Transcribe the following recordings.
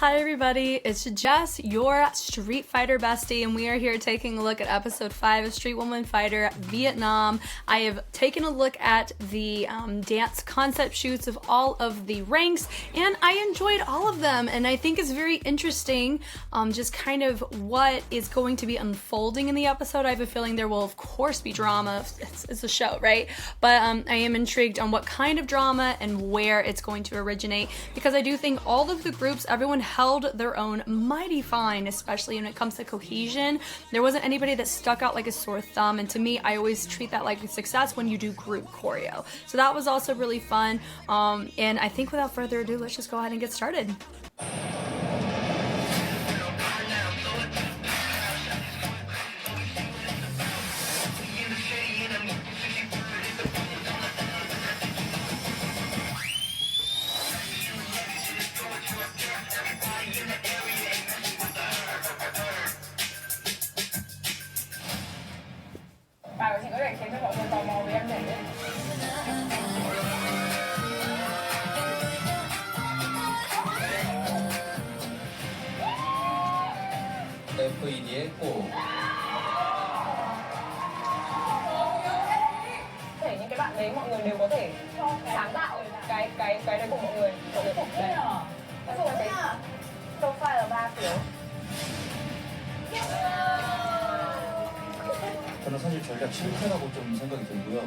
Hi everybody, it's Jess, your Street Fighter bestie, and we are here taking a look at episode 5 of Street Woman Fighter Vietnam. I have taken a look at the dance concept shoots of all of the ranks, and I enjoyed all of them, and I think it's very interesting just kind of what is going to be unfolding in the episode. I have a feeling there will of course be drama, it's a show, right? But I am intrigued on what kind of drama and where it's going to originate, because I do think all of the groups, everyone held their own mighty fine, especially when it comes to cohesion. There wasn't anybody that stuck out like a sore thumb, and to me, I always treat that like a success when you do group choreo. So that was also really fun, and I think without further ado, let's just go ahead and get started. Bà thì có thể khiến cho mọi người tò mò về em nhảy đấy. F.E.D của Thể những cái bạn đấy mọi người đều có thể sáng tạo cái đấy của mọi người. Đấy. Nói chung là cái profile là 3 phiếu. 저는 사실 전략 실패라고 좀 생각이 들고요.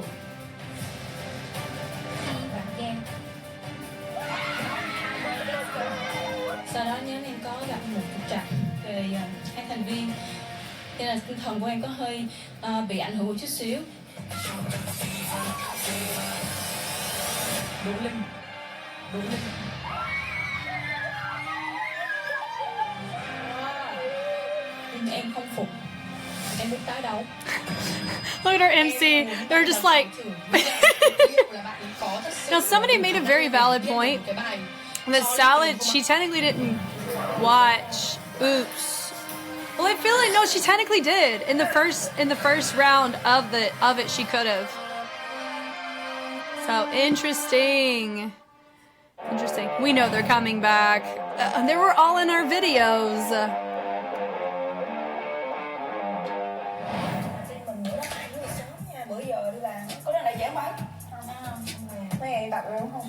Sau đó nhóm em có gặp một trục trặc về hai thành viên, nên là tinh thần của em có hơi bị ảnh hưởng một chút xíu. Đỗ Linh. Nhưng em không phục, em muốn tái đấu. Look at our MC, they're just like... Now somebody made a very valid point. The salad, she technically didn't watch. Oops. Well, I feel like no, she technically did. In the first round of it, she could have. So interesting. Interesting. We know they're coming back. They were all in our videos. Bữa giờ đi làm có đang đại giảng mấy? Mấy ngày tập rồi đúng không?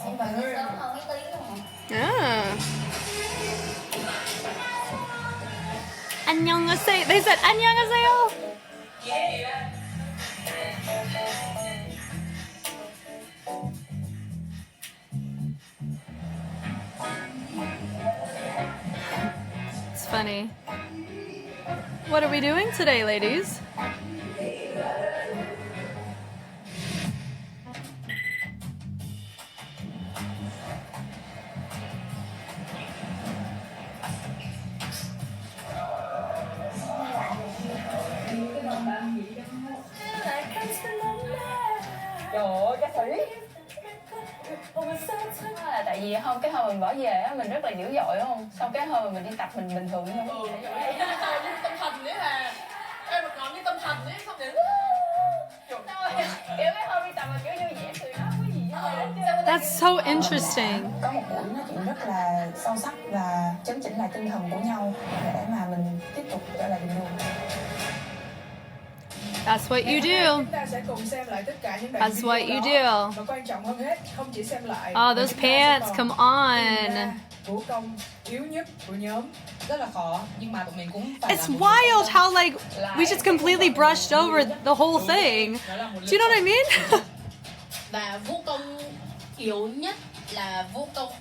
Không phải sớm hơn mấy tiếng luôn. Ah. 안녕하세요. They said 안녕하세요. It's funny. What are we doing today, ladies? Trời ơi, ca sĩ. Là tại vì hôm cái hôm mình bỏ về á, mình rất là dữ dội đúng không? Xong cái hôm mình đi tập mình bình thường thôi. Tâm thần đấy là em một ngón như tâm thần đấy, xong đến Kiểu cái hôm đi tập mà kiểu như vẻ cười đó có gì hết. That's so interesting. Có một buổi nói chuyện rất là sâu sắc và chấn chỉnh lại tinh thần của nhau để mà mình tiếp tục trở lại bình thường. That's what you do. chúng ta sẽ cùng xem lại tất cả những đoạn That's video what you đó. do. Và quan trọng hơn hết, không chỉ xem lại. Oh, mà those chúng ta sẽ pants, còn come tìm ra on. vũ công yếu nhất của nhóm. Rất là khó nhưng mà tụi mình cũng phải It's wild how like we just completely brushed over the whole thing. Do you know what I mean? Và vũ công yếu nhất là vũ công.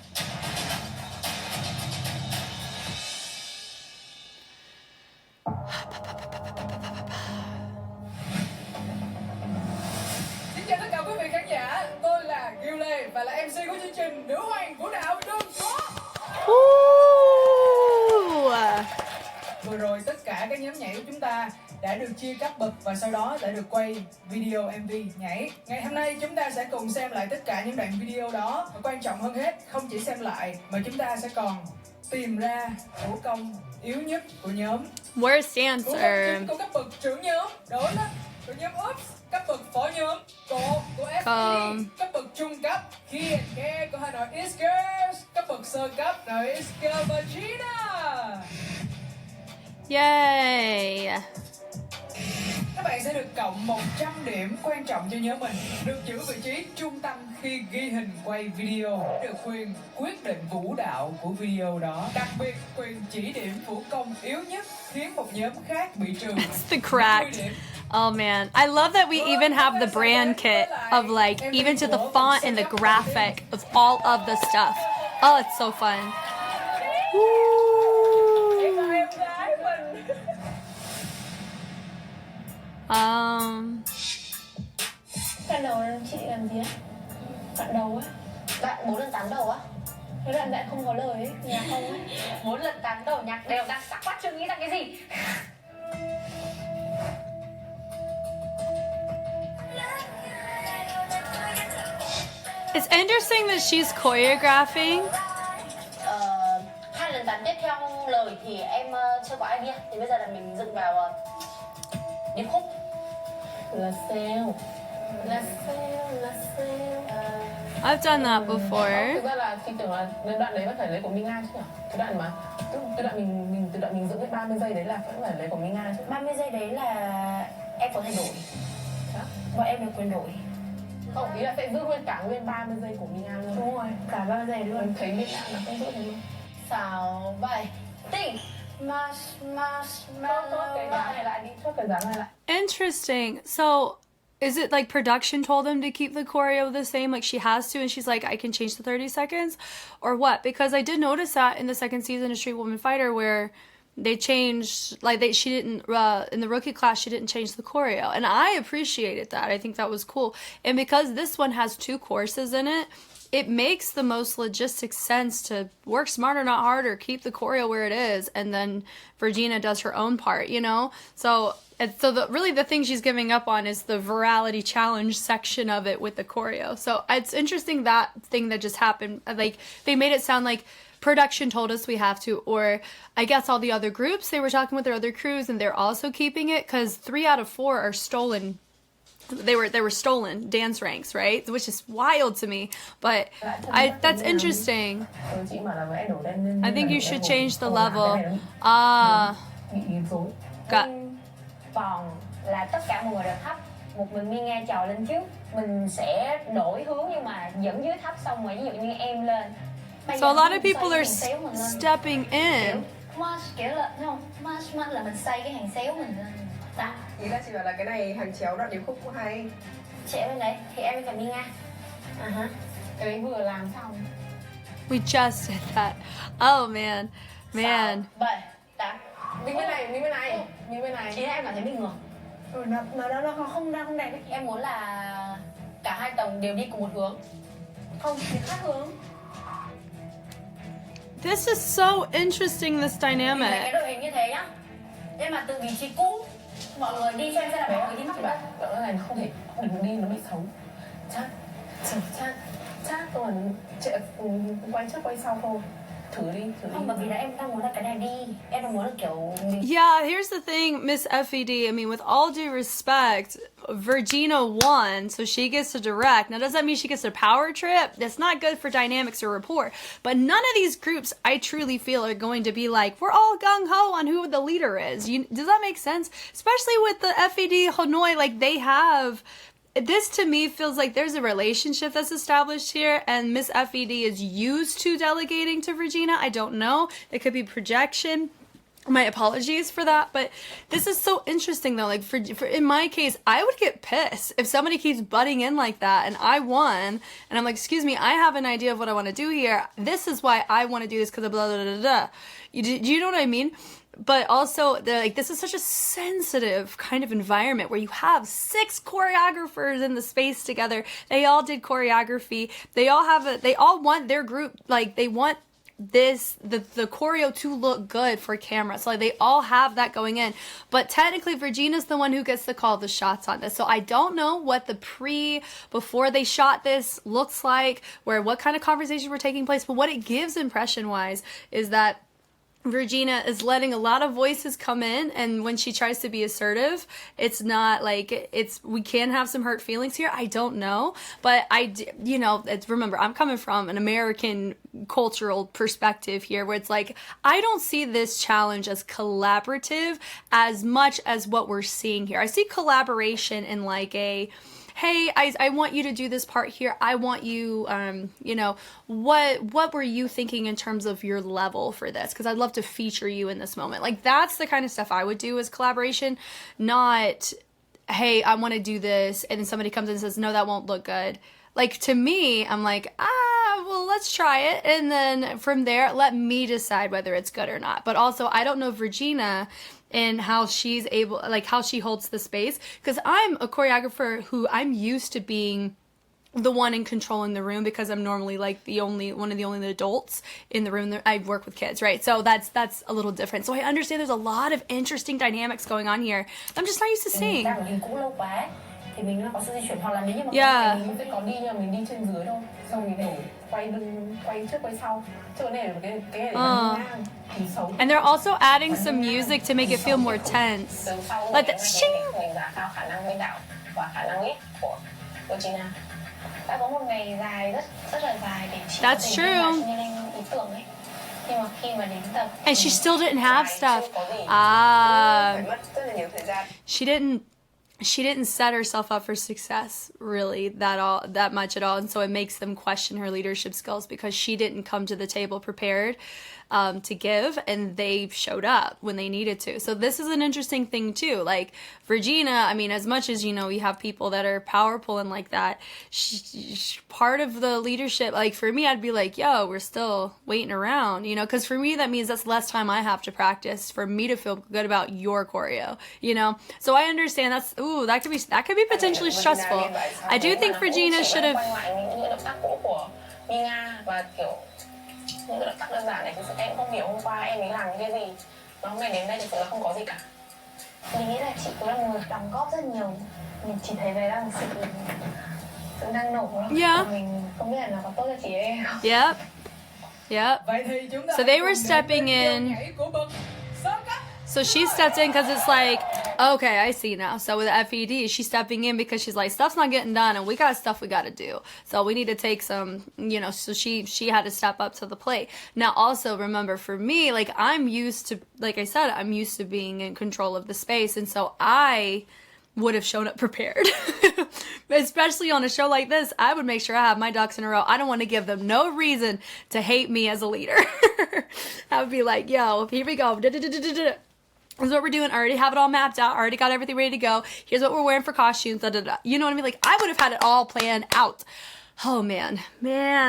Xin chào tất cả quý vị khán giả, tôi là Kiều Lê và là MC của chương trình Nữ Hoàng Vũ Đạo Đường Có. Ooh. Vừa rồi tất cả các nhóm nhảy của chúng ta đã được chia cấp bậc và sau đó đã được quay video MV nhảy. Ngày hôm nay chúng ta sẽ cùng xem lại tất cả những đoạn video đó. Và quan trọng hơn hết, không chỉ xem lại mà chúng ta sẽ còn tìm ra vũ công yếu nhất của nhóm. Worst Của answer. cấp bậc trưởng nhóm đó là của nhóm Oops, cấp bậc phó nhóm của F.E.D, cấp bậc trung cấp Khi and Care của HANOIXGIRLS, cấp bậc sơ cấp HANOIXGIRLS và Gina. Yay! Các bạn sẽ được cộng 100 điểm quan trọng cho nhóm mình, được giữ vị trí trung tâm khi ghi hình quay video, được quyền quyết định vũ đạo của video đó, đặc biệt quyền chỉ điểm vũ công yếu nhất khiến một nhóm khác bị trừ. It's the cracked. Oh man, I love that we even have the brand kit of like, even to the font and the graphic of all of the stuff. Oh, it's so fun. Đoạn đầu chị làm gì á? Đoạn đầu á? Đoạn 4 lần 8 đầu á. Cái đoạn lại không có lời ấy, nhạc không ấy. 4 lần 8 đầu nhạc đều đang sắc quá, chưa nghĩ ra cái gì. It's interesting that she's choreographing. 2 lần 8 tiếp theo lời thì em chưa có idea. Thì bây giờ là mình dựng vào điệp khúc. Là sao? Là sao? Là sao? I've done that before. Thực ra là chị tưởng là cái đoạn đấy vẫn phải lấy của Minh Nga chứ nhỉ? Cái đoạn mà cái đoạn mình dựng cái 30 giây đấy là vẫn phải lấy của Minh Nga chứ. 30 giây đấy là em có thể đổi. Và em được quyền đổi. Không, ý là sẽ giữ nguyên cả nguyên 30 giây của Minh Nga luôn. Đúng rồi, cả 30 giây luôn. Em thấy Minh Nga là không giữ thế luôn. 6, 7, tỉnh. Chốt cái dáng này lại đi, chốt cái dáng này lại. Interesting. So, is it like production told them to keep the choreo the same, like she has to, and she's like, I can change the 30 seconds? Or what? Because I did notice that in the second season of Street Woman Fighter where they changed, like she didn't, in the rookie class, she didn't change the choreo. And I appreciated that. I think that was cool. And because this one has 2 courses in it, it makes the most logistic sense to work smarter, not harder, keep the choreo where it is, and then Virginia does her own part, you know? So really the thing she's giving up on is the virality challenge section of it with the choreo. So it's interesting that thing that just happened. Like, they made it sound like production told us we have to, or I guess all the other groups, they were talking with their other crews and they're also keeping it, because 3 out of 4 are stolen. They were stolen dance ranks, right? Which is wild to me, but that's interesting. I think you should change the level. Got. Còn là tất cả mọi người đều thấp, một mình Minh Nga trèo lên trước, mình sẽ đổi hướng nhưng mà dẫn dưới thấp, xong rồi ví dụ như em lên. So a lot of people are stepping in. Kiểu là không, march là mình xây cái hàng xéo mình lên. Đó. Ý là chị bảo là cái này hàng chéo đoạn điệp khúc cũng hay. Chéo bên đấy thì em phải Minh Nga. Cái đấy vừa làm xong. We just did that. Oh man. 6, 7, 8. Mình bên này, mình bên này, mình bên này. Ý là em cảm thấy bình thường. Nó không đẹp. Em muốn là cả hai tầng đều đi cùng một hướng. Không, thì khác hướng. This is so interesting, this dynamic. Cái đội hình như thế nhá. Nhưng mà từ vị trí cũ, mọi người đi xem là mọi người đi mắc Cái đoạn này không thể, đừng đi nó bị xấu. Chắc rồi quay trước quay sau thôi. Thử đi. Không, bởi vì là em đang muốn là cái này đi. Em đang muốn là kiểu... Yeah, here's the thing, Miss F.E.D. I mean, with all due respect, Virginia won, so she gets to direct. Now, does that mean she gets a power trip? That's not good for dynamics or rapport. But none of these groups, I truly feel, are going to be like, we're all gung-ho on who the leader is. Does that make sense? Especially with the F.E.D. Hanoi, like, they have... This to me feels like there's a relationship that's established here, and Miss F.E.D. is used to delegating to Regina. I don't know. It could be projection. My apologies for that, but this is so interesting though. Like for in my case, I would get pissed if somebody keeps butting in like that, and I won, and I'm like, excuse me, I have an idea of what I want to do here. This is why I want to do this because of blah blah blah blah. Do you know what I mean? But also, they're like, this is such a sensitive kind of environment where you have 6 choreographers in the space together. They all did choreography. They all want their group, like, they want the choreo to look good for camera. So like, they all have that going in. But technically, Virginia's the one who gets to call the shots on this. So I don't know what the before they shot this looks like, what kind of conversations were taking place. But what it gives impression-wise is that Regina is letting a lot of voices come in, and when she tries to be assertive, it's not like we can have some hurt feelings here. I don't know, but remember, I'm coming from an American cultural perspective here, where it's like, I don't see this challenge as collaborative as much as what we're seeing here. I see collaboration in like a, hey, I want you to do this part here. I want you, what were you thinking in terms of your level for this? Because I'd love to feature you in this moment. Like, that's the kind of stuff I would do as collaboration, not, hey, I want to do this, and then somebody comes in and says, no, that won't look good. Like, to me, I'm like, well, let's try it. And then from there, let me decide whether it's good or not. But also, I don't know if Regina and how she's able, like how she holds the space. Because I'm a choreographer who I'm used to being the one in control in the room, because I'm normally like one of the only adults in the room. I work with kids, right? So that's a little different. So I understand there's a lot of interesting dynamics going on here. I'm just not used to seeing. Thì mình có sự di chuyển, hoặc là nếu như mà mình sẽ có đi nhưng mà mình đi trên dưới thôi, xong mình để quay lưng, quay trước quay sau, chứ cái này là cái này để ngang thì xấu. And they're also adding some music to make it feel more tense. Like the shing. Mình giả cao khả năng biên đạo và khả năng viết của Gina. Đã có một ngày dài rất là dài để chị That's true. ý tưởng ấy. Nhưng mà khi mà đến tập, and she still didn't have stuff. She didn't set herself up for success really that much at all, and so it makes them question her leadership skills, because she didn't come to the table prepared to give, and they showed up when they needed to. So this is an interesting thing too. Like Regina, I mean, as much as, you know, we have people that are powerful and like that, she part of the leadership, like for me, I'd be like, yo, we're still waiting around, you know, because for me, that means that's less time I have to practice for me to feel good about your choreo, you know? So I understand that could be potentially stressful. I do think Regina should have. Những cái động tác đơn giản này thì em không hiểu hôm qua em ấy làm cái gì mà hôm nay đến đây thì sự là không có gì cả. Mình nghĩ là chị cũng là người đóng góp rất nhiều. Mình chỉ thấy đấy là sự năng nổ đó. Yeah. Mình không biết là nó có tốt cho chị ấy không. Yep. So they were stepping in. So she stepped in because it's like, okay, I see now. So with F.E.D, she's stepping in because she's like, stuff's not getting done, and we got stuff we got to do. So we need to take some, you know, so she had to step up to the plate. Now, also, remember, for me, like, I'm used to, like I said, I'm used to being in control of the space, and so I would have shown up prepared. Especially on a show like this, I would make sure I have my ducks in a row. I don't want to give them no reason to hate me as a leader. I would be like, yo, here we go. This is what we're doing. I already have it all mapped out. I already got everything ready to go. Here's what we're wearing for costumes. You know what I mean? Like, I would have had it all planned out. Oh, man.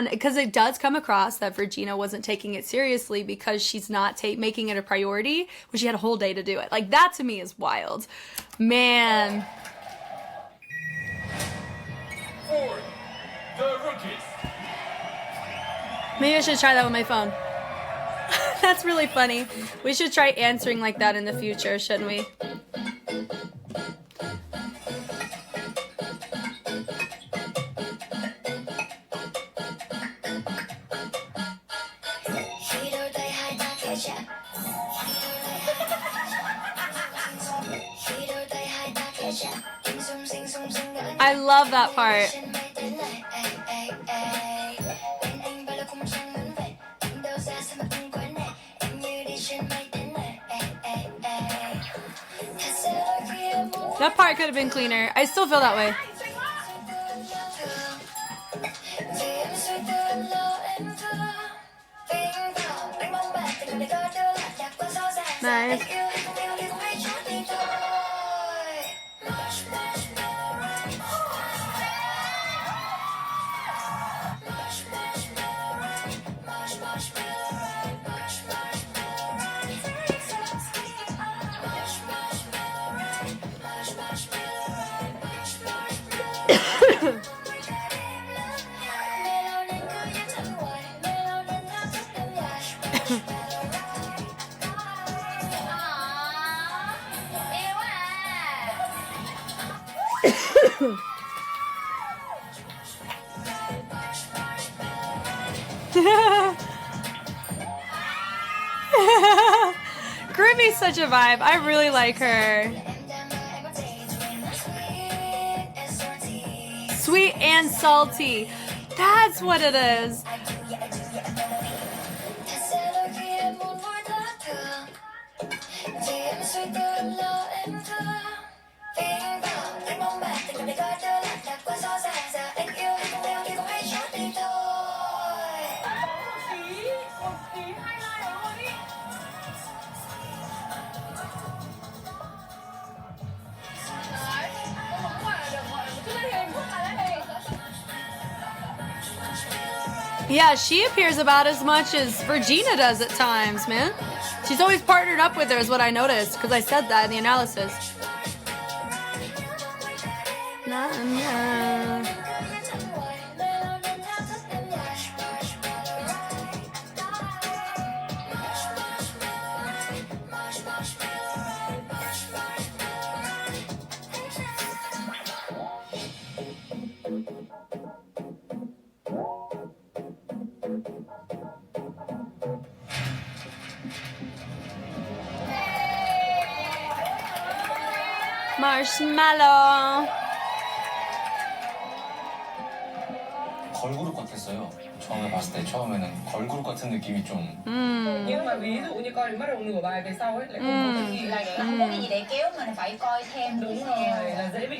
Because it does come across that Regina wasn't taking it seriously because she's not making it a priority when she had a whole day to do it. Like, that to me is wild. Man. For the rookies. Maybe I should try that with my phone. That's really funny. We should try answering like that in the future, shouldn't we? I love that part. That part could have been cleaner. I still feel that way. Nice. Courtney's such a vibe. I really like her. Sweet and salty. That's what it is. Yeah, she appears about as much as Regina does at times, man. She's always partnered up with her is what I noticed, because I said that in the analysis. Marshmallow. 걸그룹 같았어요. 처음에 봤을 때 처음에는 걸그룹 같은 느낌이 좀. Nhưng mà ví dụ như coi đến bắt đầu nửa bài về sau ấy lại không có cái gì là không có cái gì để kéo mình phải coi thêm. đúng rồi là dễ bị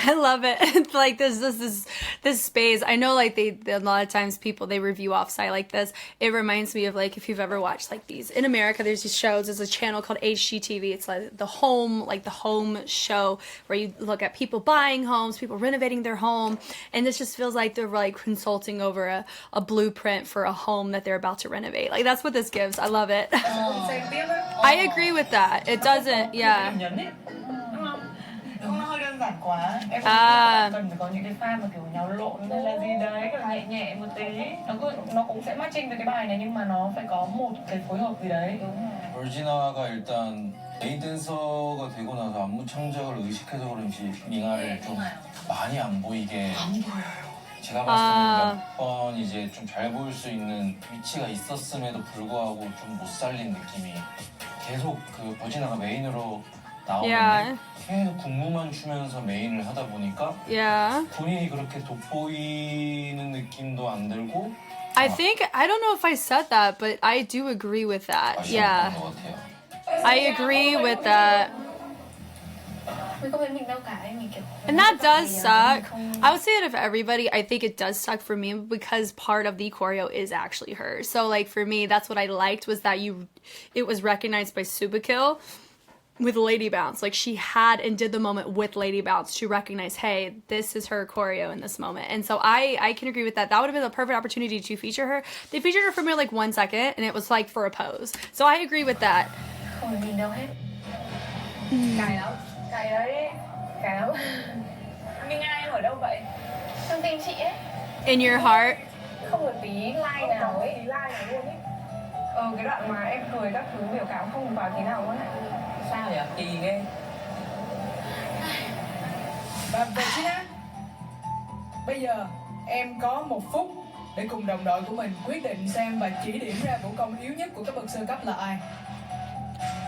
I love it. It's like this space. I know like a lot of times people they review offsite like this. It reminds me of like if you've ever watched like these in America. There's these shows. There's a channel called HGTV. It's like the home show where you look at people buying homes, people renovating their home, and this just feels like they're like consulting over a blueprint for a home that they're about to renovate. Like that's what this gives. I love it. I agree with that. It doesn't. Yeah. Nó hơi đơn giản quá. Em cần phải có những cái pha mà kiểu nhào lộn hay là gì đấy, kiểu nhẹ nhẹ một tí. Nó cũng sẽ matching với cái bài này nhưng mà nó phải có một cái phối hợp gì đấy. 벌지나가 일단 메인 댄서가 되고 나서 안무 창작을 의식해서 그런지 밍아를 좀 많이 안 보이게. 제가 봤을 때는 몇 번 이제 좀 잘 보일 수 있는 위치가 있었음에도 불구하고 좀 못 살린 느낌이 계속 그 버지나가 메인으로 나오는데 계속 군무만 추면서 메인을 하다 보니까 본인이 그렇게 돋보이는 느낌도 안 들고 I don't know if I said that, but I do agree with that. Yeah. I agree with that. And that does suck. I would say it of everybody. I think it does suck for me because part of the choreo is actually her. So like for me, that's what I liked was that it was recognized by Subakill with Lady Bounce. Like she had and did the moment with Lady Bounce to recognize, hey, this is her choreo in this moment. And so I can agree with that. That would have been the perfect opportunity to feature her. They featured her for maybe like 1 second and it was like for a pose. So I agree with that. Cày đấy. Minh Nga em ở đâu vậy? Trong tim chị ấy. In your heart. Không một tí like nào ấy. Tí like nào luôn ấy. Cái đoạn mà em cười các thứ biểu cảm không vào tí nào luôn ấy. Sao nhỉ? Kỳ ghê. Và Regina, bây giờ em có 1 phút để cùng đồng đội của mình quyết định xem và chỉ điểm ra vũ công yếu nhất của các bậc sơ cấp là ai.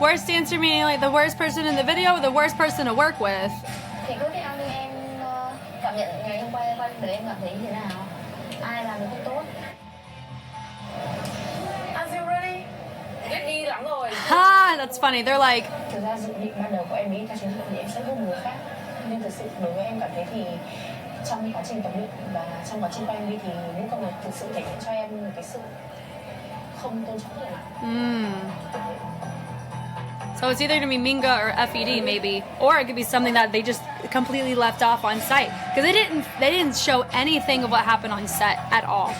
Worst dancer meaning like the worst person in the video or the worst person to work with? Thì cứ theo như em cảm nhận ngày hôm qua để em cảm thấy như thế nào? Ai làm được không tốt? Are you ready? Em đi lắm rồi. Ha, that's funny. They're like. Thực ra dự định ban đầu của em nghĩ theo chiến thuật thì em sẽ hơn người khác. Nhưng thực sự đối với em cảm thấy thì trong quá trình tập luyện và trong quá trình quay MV thì những công việc thực sự thể hiện cho em một cái sự không tôn trọng người nào. So it's either going to be Minga or F.E.D. maybe, or it could be something that they just completely left off on site because they didn't show anything of what happened on set at all.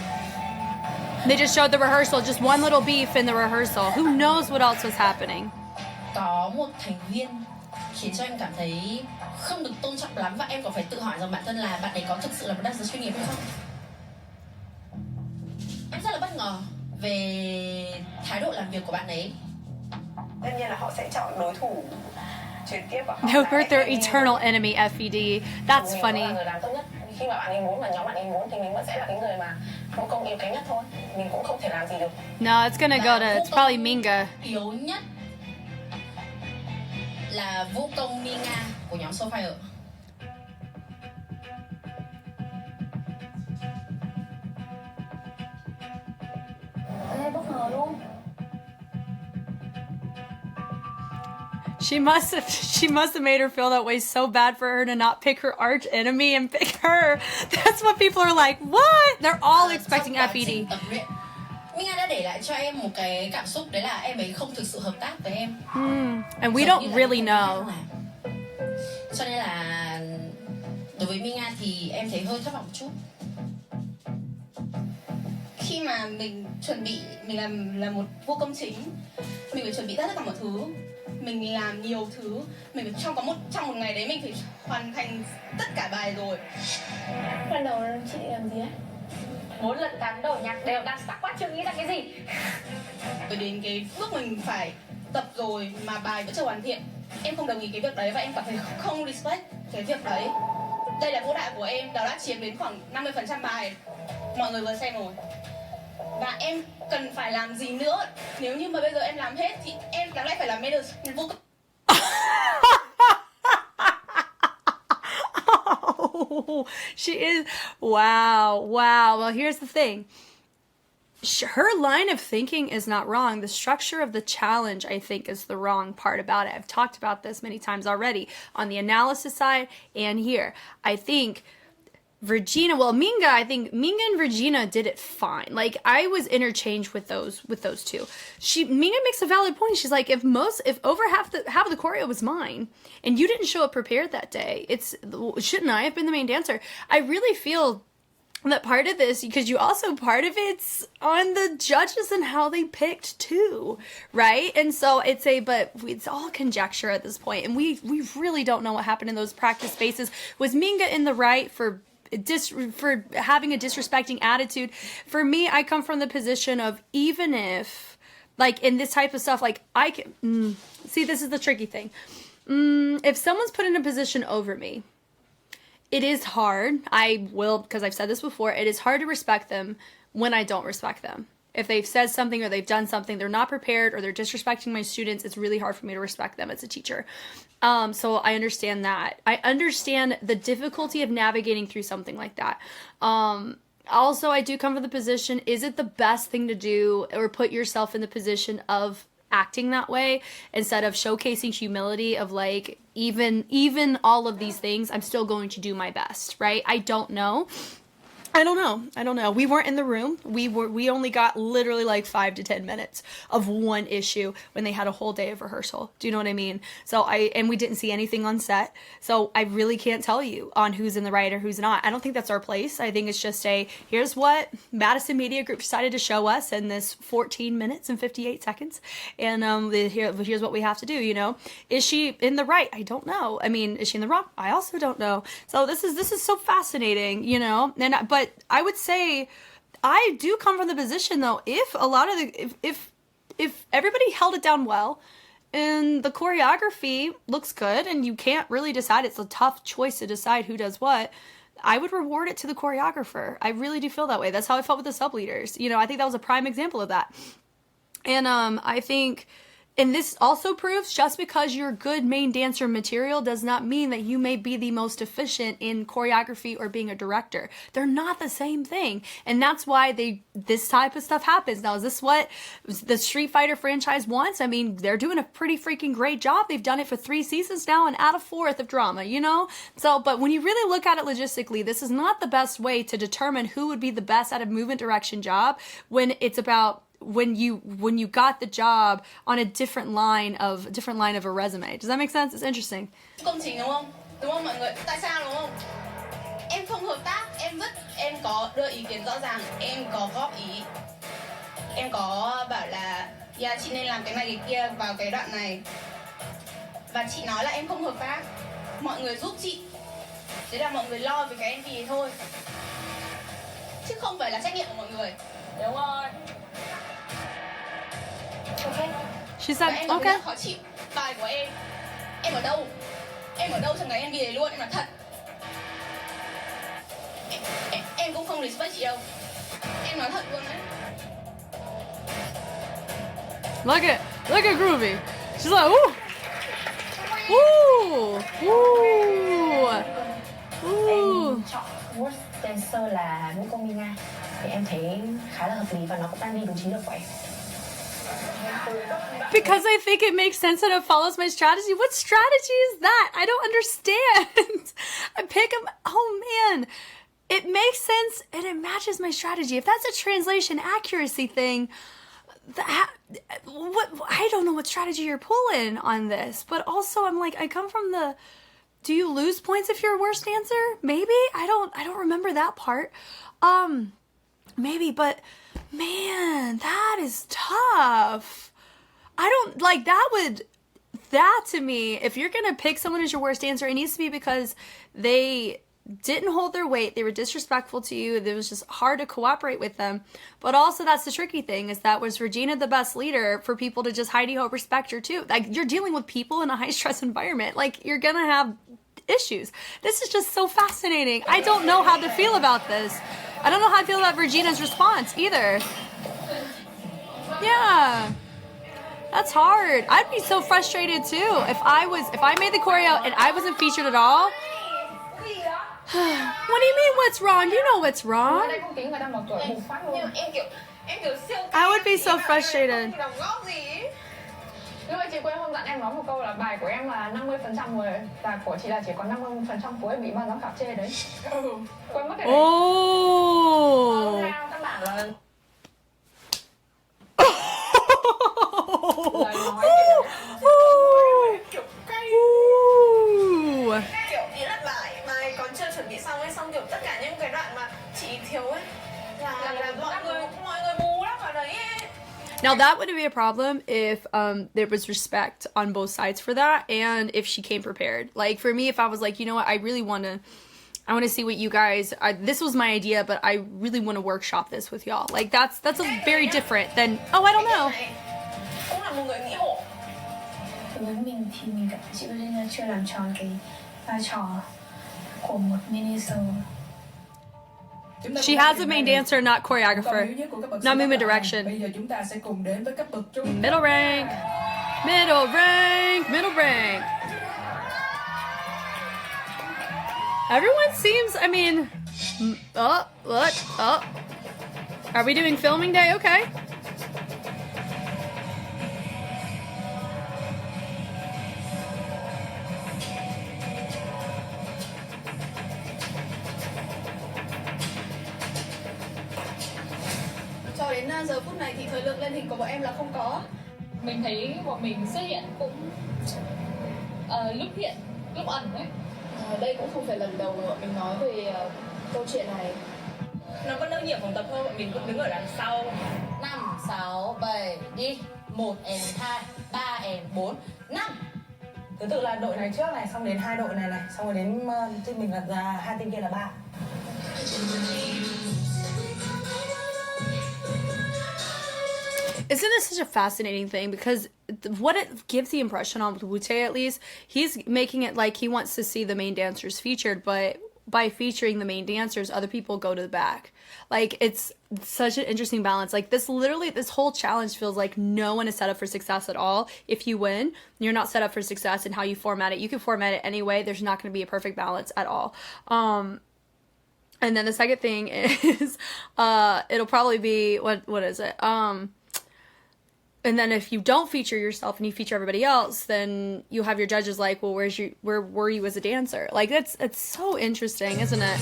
They just showed the rehearsal, just one little beef in the rehearsal. Who knows what else was happening? Có một thành viên khiến cho em cảm thấy không được tôn trọng lắm và em có phải tự hỏi rằng bản thân là bạn ấy có thực sự là một dancer chuyên nghiệp hay không? Em rất là bất ngờ về thái độ làm việc của bạn ấy. Tất nhiên là họ sẽ chọn đối thủ trực tiếp và họ They'll hurt their eternal enemy, F.E.D. That's funny. Người làm tốt nhất. Khi mà bạn ấy muốn và nhóm bạn ấy muốn thì mình vẫn sẽ là cái người mà vũ công yếu kém nhất thôi. Mình cũng không thể làm gì được. No, it's gonna go to, it's probably Minga. Yếu nhất là vũ công Minga của nhóm Soulfire. Ê, bất ngờ luôn. She must have made her feel that way so bad for her to not pick her arch enemy and pick her. That's what people are like, what? They're all expecting F.E.D. Minga đã để lại cho em một cái cảm xúc đấy là em ấy không thực sự hợp tác với em. And we don't really know. Cho nên là đối với Minga thì em thấy hơi thất vọng một chút. Khi mà mình chuẩn bị, mình là một vô công chính, mình phải chuẩn bị tất cả mọi thứ, mình làm nhiều thứ, mình phải trong một ngày đấy mình phải hoàn thành tất cả bài rồi. Ban đầu chị làm gì á? 4 lần cắn đầu nhạc đều đặc sắc quá, chưa nghĩ ra cái gì. Rồi đến cái lúc mình phải tập rồi mà bài vẫn chưa hoàn thiện, em không đồng ý cái việc đấy và em cảm thấy không respect cái việc đấy. Đây là vũ đại của em, đó đã chiếm đến khoảng 50% bài, mọi người vừa xem rồi. Và em cần phải làm gì nữa? Nếu như mà bây giờ em làm hết thì em đáng lẽ phải làm major vô công. Oh, she is. Wow. Well, here's the thing. Her line of thinking is not wrong. The structure of the challenge, I think, is the wrong part about it. I've talked about this many times already on the analysis side and here. I think Minga and Regina did it fine. Like, I was interchanged with those two. Minga makes a valid point. She's like, if over half of the choreo was mine, and you didn't show up prepared that day, shouldn't I have been the main dancer? I really feel that part of this, because part of it's on the judges and how they picked too, right? And so but it's all conjecture at this point, and we really don't know what happened in those practice spaces. Was Minga in the right for having a disrespecting attitude? For me, I come from the position of, even if, like, in this type of stuff, like, I can see, this is the tricky thing. If someone's put in a position over me, it is hard. Because I've said this before, it is hard to respect them when I don't respect them. If they've said something or they've done something, they're not prepared, or they're disrespecting my students, it's really hard for me to respect them as a teacher. So I understand that. I understand the difficulty of navigating through something like that. Also, I do come from the position, is it the best thing to do, or put yourself in the position of acting that way instead of showcasing humility of, like, even all of these things, I'm still going to do my best, right? I don't know. We weren't in the room. We only got literally like 5 to 10 minutes of one issue when they had a whole day of rehearsal. Do you know what I mean? And we didn't see anything on set. So I really can't tell you on who's in the right or who's not. I don't think that's our place. I think it's just here's what Madison Media Group decided to show us in this 14 minutes and 58 seconds. And here's what we have to do, you know? Is she in the right? I don't know. I mean, is she in the wrong? I also don't know. So this is so fascinating, you know? But I would say, I do come from the position though, if everybody held it down well and the choreography looks good and you can't really decide, it's a tough choice to decide who does what, I would reward it to the choreographer. I really do feel that way. That's how I felt with the sub leaders. You know, I think that was a prime example of that. And I think, and this also proves, just because you're good main dancer material does not mean that you may be the most efficient in choreography or being a director. They're not the same thing. And that's why this type of stuff happens. Now, is this what the Street Fighter franchise wants? I mean, they're doing a pretty freaking great job. They've done it for 3 seasons now and add a 4th of drama, you know? So, but when you really look at it logistically, this is not the best way to determine who would be the best at a movement direction job when it's about when you got the job on a different line of a resume. Does that make sense? It's interesting. Công trình đúng không? Đúng không mọi người? Tại sao đúng không? Em không hợp tác, em có đưa ý kiến rõ ràng, em có góp ý. Em có bảo là chị nên làm cái này cái kia vào cái đoạn này. Và chị nói là em không hợp tác. Mọi người giúp chị. Thế là mọi người lo về cái MV thôi. Chứ không phải là trách nhiệm của mọi người. Đúng rồi. Ok. She said, em okay. Rất khó chịu. Bài của em ở đâu? Em ở đâu trong cái MV này luôn, em nói thật. Em cũng không respect chị đâu. Em nói thật luôn đấy. Look at Groovy. She's like, ooh. Ooh. Ooh. Ooh. Em chọn worst dancer là nữ công Nga thì em thấy khá là hợp lý và nó cũng đang đi đúng chiến lược của em. Because I think it makes sense and it follows my strategy. What strategy is that? I don't understand. I pick them. Oh man, it makes sense and it matches my strategy. If that's a translation accuracy thing, what I don't know what strategy you're pulling on this. But also, I'm like, I come from the. Do you lose points if you're a worse dancer? Maybe I don't remember that part. Maybe, but. Man, that is tough. I don't like that to me, if you're gonna pick someone as your worst dancer, it needs to be because they didn't hold their weight, they were disrespectful to you, it was just hard to cooperate with them. But also that's the tricky thing, is that was Regina the best leader for people to just Heidi-ho respect her too? Like, you're dealing with people in a high stress environment, like you're gonna have issues. This is just so fascinating. I don't know how to feel about this. I don't know how I feel about Regina's response either. Yeah. That's hard. I'd be so frustrated too if I made the choreo and I wasn't featured at all. What do you mean what's wrong? You know what's wrong. I would be so frustrated. Lúc ấy chị quên không dặn em nói một câu là bài của em là 50% rồi và của chị là chỉ còn 50% cuối bị ban giám khảo chê đấy. Quên mất cái đấy. Các bạn là lời nói kiểu cay. Kiểu ý là bài còn chưa chuẩn bị xong ấy, xong kiểu tất cả những cái đoạn mà chị thiếu ấy là mọi người mù lắm ở đấy ấy. Now that wouldn't be a problem if there was respect on both sides for that, and if she came prepared. Like for me, if I was like, you know what, I want to see what you guys. This was my idea, but I really want to workshop this with y'all. Like that's a very different than I don't know. Với mình thì mình cảm thấy chị Virginia chưa làm tròn cái vai trò của một mini show. She has a main dancer, not choreographer, not movement direction. Bây giờ chúng ta sẽ cùng đến với cấp bậc trung. Middle rank, middle rank, middle rank. Everyone seems, I mean, look. Are we doing filming day? Okay. Cho đến giờ phút này thì thời lượng lên hình của bọn em là không có. Mình thấy bọn mình xuất hiện cũng lúc hiện, lúc ẩn đấy. Đây cũng không phải lần đầu mà bọn mình nói về câu chuyện này. Nó có nâng nhiệm phòng tập hơn, bọn mình cũng đứng ở đằng sau. 5, 6, 7, đi 1 and 2, 3 and 4, 5. Thứ tự là đội này trước này, xong đến hai đội này này, xong rồi đến team mình là hai team kia là 3. Isn't this such a fascinating thing? Because what it gives the impression on with Wu-tae, at least, he's making it like he wants to see the main dancers featured, but by featuring the main dancers, other people go to the back. Like, it's such an interesting balance. Like, this whole challenge feels like no one is set up for success at all. If you win, you're not set up for success in how you format it. You can format it anyway. There's not going to be a perfect balance at all. And then the second thing is, it'll probably be, what is it? And then if you don't feature yourself and you feature everybody else, then you have your judges like, well, where were you as a dancer? Like, it's so interesting, isn't it?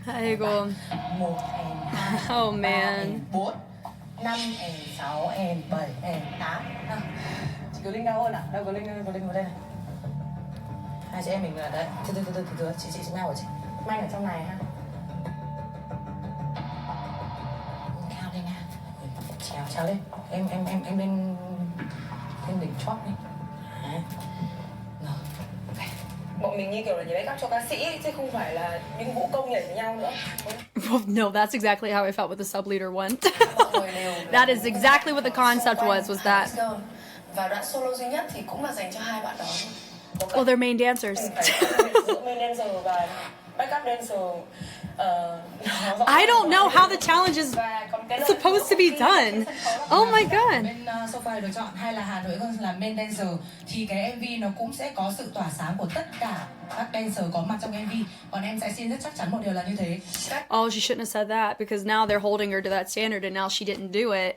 아이고. Oh man. 4, 5, 6, 7, 8. Chị có Linh đâu hơn à? Đâu có Linh vào đây này. Hai chị em mình ở đấy. Từ chị Mai của chị. Mai ở trong này ha. Cao lên nha. Trèo lên. Em lên đỉnh chót đi. Rồi. Ok. Bọn mình như kiểu là nhảy các cho ca sĩ chứ không phải là những vũ công nhảy với nhau nữa. No, that's exactly how I felt with the sub leader one. That is exactly what the concept was that. Và đoạn solo duy nhất thì cũng là dành cho hai bạn đó. Well, they're main dancers. Main dancer và backup dancer. I don't know how the challenge is supposed to be done. Oh my god. Bên Sophia được chọn hay là HANOIXGIRLS là main dancer thì cái MV nó cũng sẽ có sự tỏa sáng của tất cả các dancer có mặt trong MV. Còn em sẽ xin rất chắc chắn một điều là như thế. Oh, she shouldn't have said that because now they're holding her to that standard and now she didn't do it.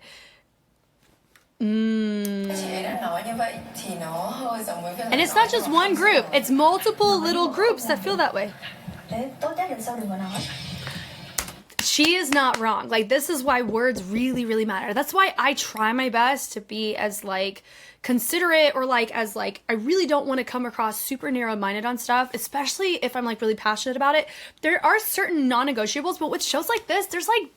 Chị ấy đã nói như vậy thì nó hơi giống với việc. And it's not just one group, it's multiple little groups that feel that way. Thế tốt nhất lần sau đừng có nói. She is not wrong. Like, this is why words really, really matter. That's why I try my best to be as, like, considerate or, like, as, like, I really don't want to come across super narrow-minded on stuff, especially if I'm, like, really passionate about it. There are certain non-negotiables, but with shows like this, there's, like,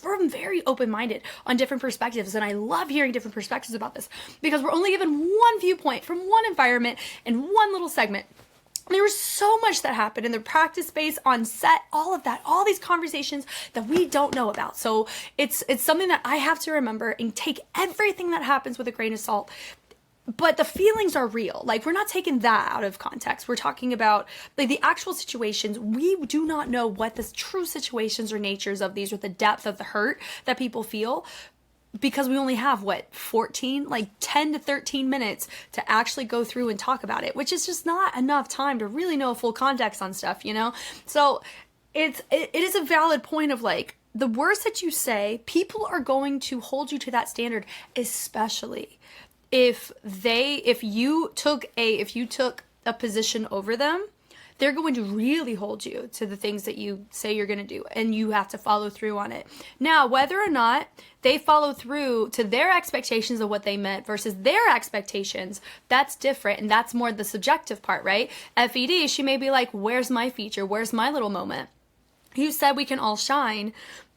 we're very open-minded on different perspectives, and I love hearing different perspectives about this because we're only given one viewpoint from one environment in one little segment. There was so much that happened in the practice space, on set, all of that, all these conversations that we don't know about. So it's something that I have to remember and take everything that happens with a grain of salt. But the feelings are real. Like, we're not taking that out of context. We're talking about, like, the actual situations. We do not know what the true situations or natures of these or the depth of the hurt that people feel. Because we only have, what, 10 to 13 minutes to actually go through and talk about it, which is just not enough time to really know full context on stuff, you know? So it is a valid point of, like, the words that you say, people are going to hold you to that standard, especially if you took a position over them. They're going to really hold you to the things that you say you're going to do, and you have to follow through on it. Now, whether or not they follow through to their expectations of what they meant versus their expectations, that's different, and that's more the subjective part, right? F.E.D, she may be like, where's my feature? Where's my little moment? You said we can all shine.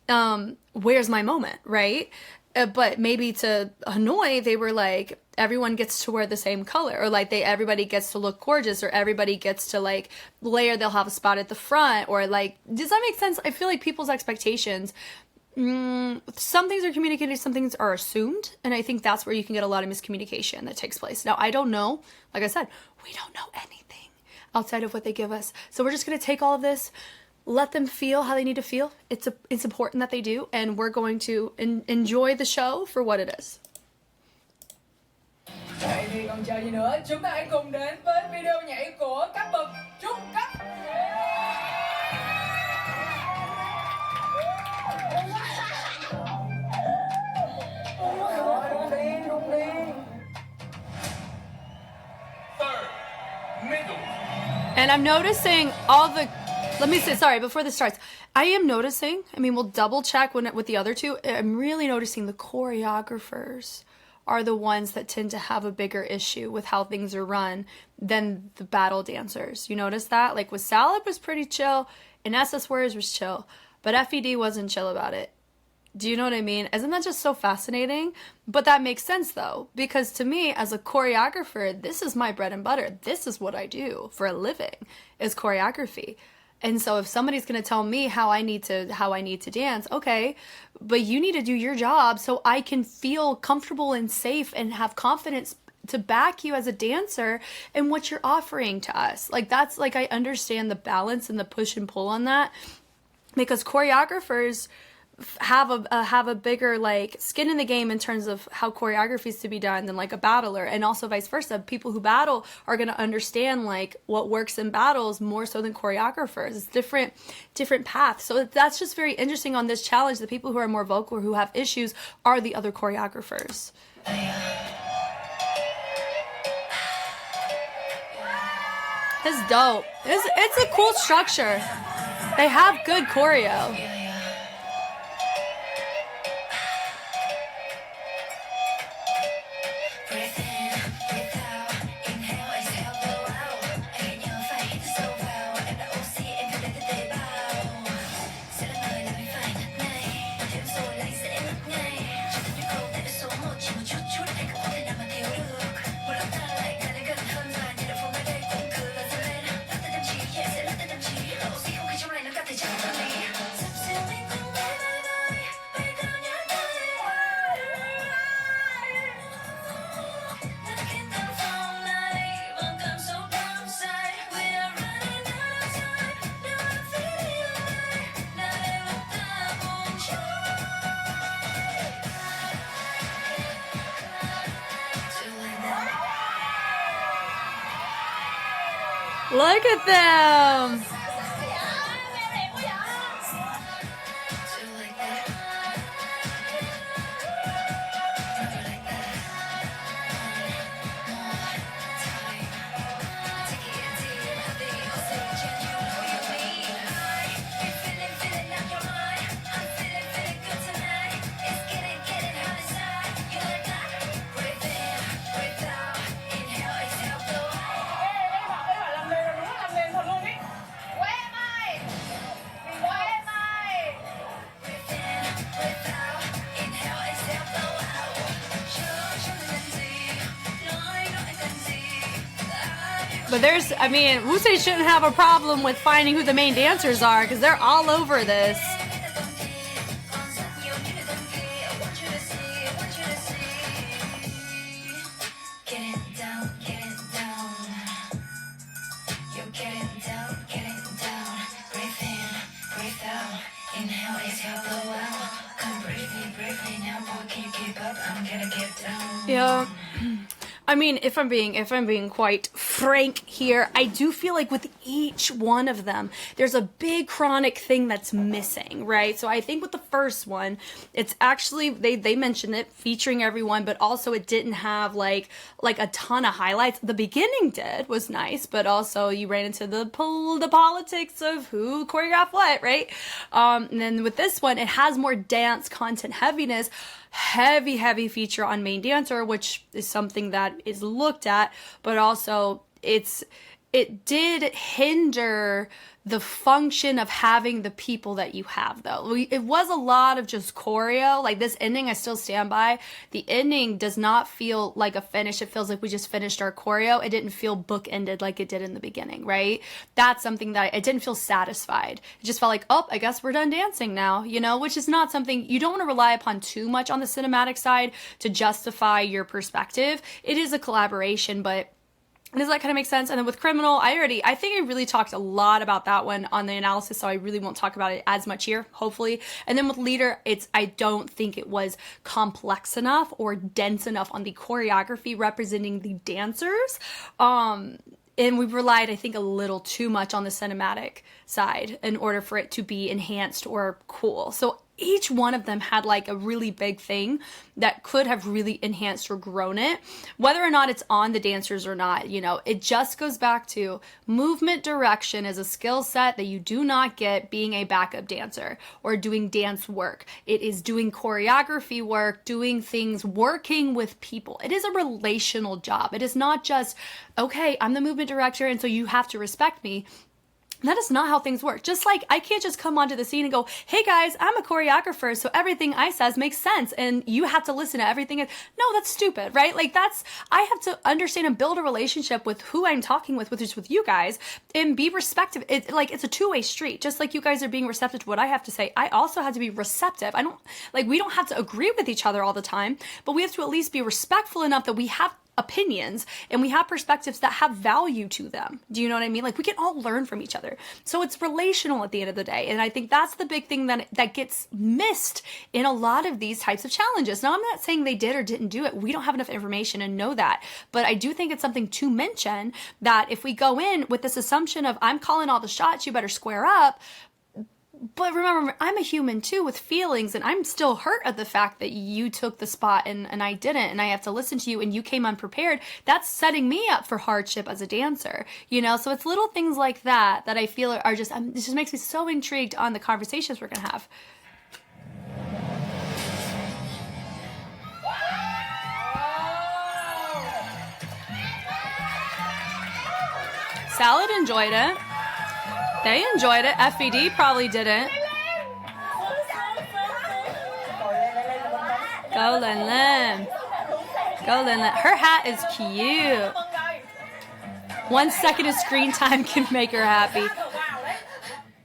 Where's my moment, right? But maybe to Hanoi, they were like, everyone gets to wear the same color, or like everybody gets to look gorgeous, or everybody gets to like layer, they'll have a spot at the front, or like, does that make sense? I feel like people's expectations, some things are communicated, some things are assumed, and I think that's where you can get a lot of miscommunication that takes place. Now, I don't know, like I said, we don't know anything outside of what they give us, so we're just going to take all of this, let them feel how they need to feel. It's important that they do, and we're going to enjoy the show for what it is. Vậy thì còn chờ gì nữa, chúng ta hãy cùng đến với video nhảy của các bậc trung cấp. And I'm noticing all the, let me say, sorry, before this starts, I am noticing, I mean, we'll double check with the other two, I'm really noticing the choreographers are the ones that tend to have a bigger issue with how things are run than the battle dancers. You notice that? Like with Salad was pretty chill, and SS Warriors was chill, but F.E.D wasn't chill about it. Do you know what I mean? Isn't that just so fascinating? But that makes sense though, because to me as a choreographer, this is my bread and butter. This is what I do for a living, is choreography. And so if somebody's going to tell me how I need to dance, okay, but you need to do your job so I can feel comfortable and safe and have confidence to back you as a dancer and what you're offering to us. Like, that's like, I understand the balance and the push and pull on that, because choreographers have a bigger like skin in the game in terms of how choreography is to be done than like a battler, and also vice versa. People who battle are going to understand like what works in battles more so than choreographers. It's different paths. So that's just very interesting on this challenge. The people who are more vocal or who have issues are the other choreographers. It's dope. It's a cool structure. They have good choreo. Look at them. But there's, I mean, Wusei shouldn't have a problem with finding who the main dancers are because they're all over this. Yeah. I mean, if I'm being quite frank here, I do feel like with each one of them, there's a big chronic thing that's missing, right? So I think with the first one, it's actually, they mentioned it, featuring everyone, but also it didn't have like a ton of highlights. The beginning was nice, but also you ran into the politics of who choreographed what, right? And then with this one, it has more dance content heaviness. Heavy feature on main dancer, which is something that is looked at, but also it did hinder the function of having the people that you have, though. It was a lot of just choreo. Like this ending, I still stand by. The ending does not feel like a finish. It feels like we just finished our choreo. It didn't feel book-ended like it did in the beginning, right? That's something that it didn't feel satisfied. It just felt like, oh, I guess we're done dancing now, you know, which is not something you don't want to rely upon too much on the cinematic side to justify your perspective. It is a collaboration, but does that kind of make sense? And then with Criminal, I think I really talked a lot about that one on the analysis, so I really won't talk about it as much here, hopefully. And then with Leader, I don't think it was complex enough or dense enough on the choreography representing the dancers. And we relied, I think, a little too much on the cinematic side in order for it to be enhanced or cool. So each one of them had like a really big thing that could have really enhanced or grown it, whether or not it's on the dancers or not. You know, it just goes back to movement direction is a skill set that you do not get being a backup dancer or doing dance work. It is doing choreography work, doing things, working with people. It is a relational job. It is not just, okay, I'm the movement director and so you have to respect me. That is not how things work. Just like I can't just come onto the scene and go, hey guys, I'm a choreographer, so everything I says makes sense and you have to listen to everything. No, that's stupid, right? Like I have to understand and build a relationship with who I'm talking with, which is with you guys, and be receptive. It's a two-way street. Just like you guys are being receptive to what I have to say, I also have to be receptive. We don't have to agree with each other all the time, but we have to at least be respectful enough that we have opinions and we have perspectives that have value to them. Do you know what I mean? Like we can all learn from each other. So it's relational at the end of the day. And I think that's the big thing that gets missed in a lot of these types of challenges. Now, I'm not saying they did or didn't do it. We don't have enough information to know that. But I do think it's something to mention that if we go in with this assumption of I'm calling all the shots, you better square up. But remember, I'm a human too with feelings, and I'm still hurt at the fact that you took the spot and I didn't, and I have to listen to you and you came unprepared. That's setting me up for hardship as a dancer, you know? So it's little things like that I feel are just, it just makes me so intrigued on the conversations we're gonna have. Salad enjoyed it. They enjoyed it. F.E.D probably didn't. Go Lin Lin. Go Lin Lin. Her hat is cute. 1 second of screen time can make her happy.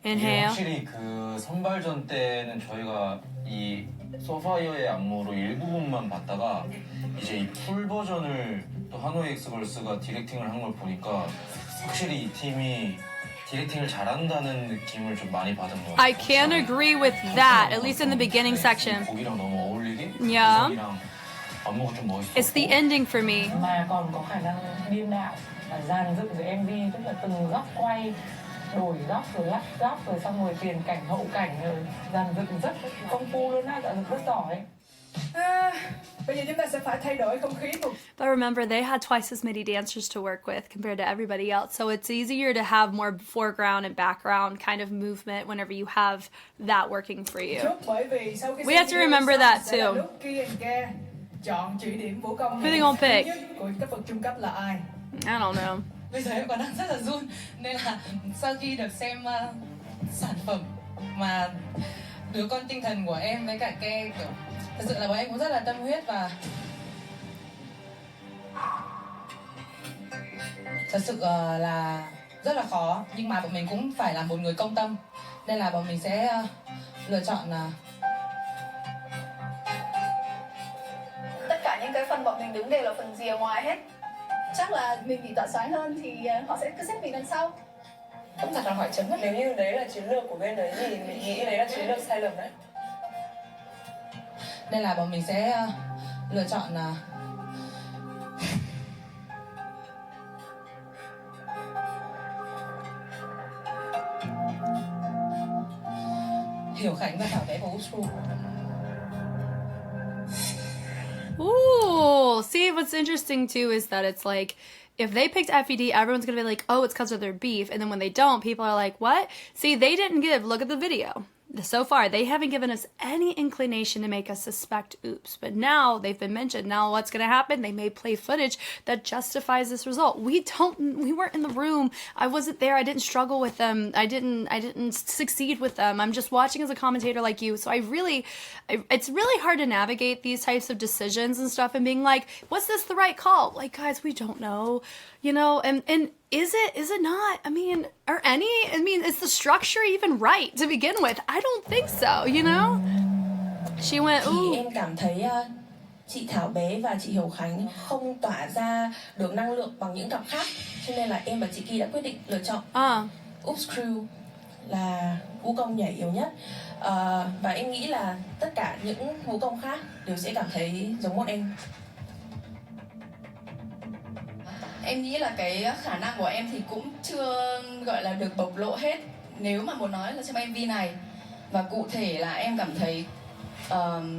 Inhale. 확실히 그 선발전 때는 저희가 이 소파이어의 안무로 일부분만 봤다가 이제 이 풀 버전을 또 하노이 엑스걸스가 디렉팅을 한 걸 보니까 확실히 이 팀이 디렉팅을 잘한다는 느낌을 좀 많이 받은 것 같아요. I can agree with that, at least in the beginning section. 곡이랑 너무 어울리게. Yeah. 안무가 좀 멋있었고. It's the ending for me. mà còn có khả năng biên đạo dàn dựng rồi MV, tức là từng góc quay, đổi góc rồi lắp góc rồi xong rồi tiền cảnh hậu cảnh rồi dàn dựng rất công phu luôn á, dàn dựng rất giỏi. Bây giờ chúng ta sẽ phải thay đổi không khí một. But remember, they had twice as many dancers to work with compared to everybody else. So it's easier to have more foreground and background kind of movement whenever you have that working for you. Bởi vì sau khi We have to remember that too. Chọn chỉ điểm vũ công Who they gonna pick? của cấp bậc trung cấp là ai? I don't know. Bây giờ em còn đang rất là run, nên là sau khi được xem sản phẩm mà đứa con tinh thần của em với cả ke kiểu thật sự là bọn em cũng rất là tâm huyết và thật sự là rất là khó, nhưng mà bọn mình cũng phải là một người công tâm nên là bọn mình sẽ lựa chọn tất cả những cái phần bọn mình đứng đều là phần rìa ngoài hết. Chắc là mình bị tỏa sáng hơn thì họ sẽ cứ xếp mình đằng sau. Cũng thật là hỏi chấm. Nếu như đấy là chiến lược của bên đấy thì mình nghĩ đấy là chiến lược sai lầm đấy. Nên là bọn mình sẽ lựa chọn Hiểu Khánh và Thảo vẽ vào Ustru. Ooh, see, what's interesting too is that it's like, if they picked F.E.D, everyone's gonna be like, oh, it's because of their beef. And then when they don't, people are like, what? See, they didn't look at the video. So far, they haven't given us any inclination to make us suspect oops. But now they've been mentioned. Now what's going to happen? They may play footage that justifies this result. We weren't in the room. I wasn't there. I didn't struggle with them. I didn't succeed with them. I'm just watching as a commentator like you. So it's really hard to navigate these types of decisions and stuff and being like, was this the right call? Like, guys, we don't know, you know, and is it not? I mean, is the structure even right to begin with? I don't think so, you know? She went, ooh. Thì em cảm thấy chị Thảo bé và chị Hiểu Khánh không tỏa ra được năng lượng bằng những cặp khác, cho nên là em và chị Ki đã quyết định lựa chọn Ustru là vũ công nhảy yếu nhất. Và em nghĩ là tất cả những vũ công khác đều sẽ cảm thấy giống bọn em. Em nghĩ là cái khả năng của em thì cũng chưa gọi là được bộc lộ hết. Nếu mà muốn nói là trong MV này, và cụ thể là em cảm thấy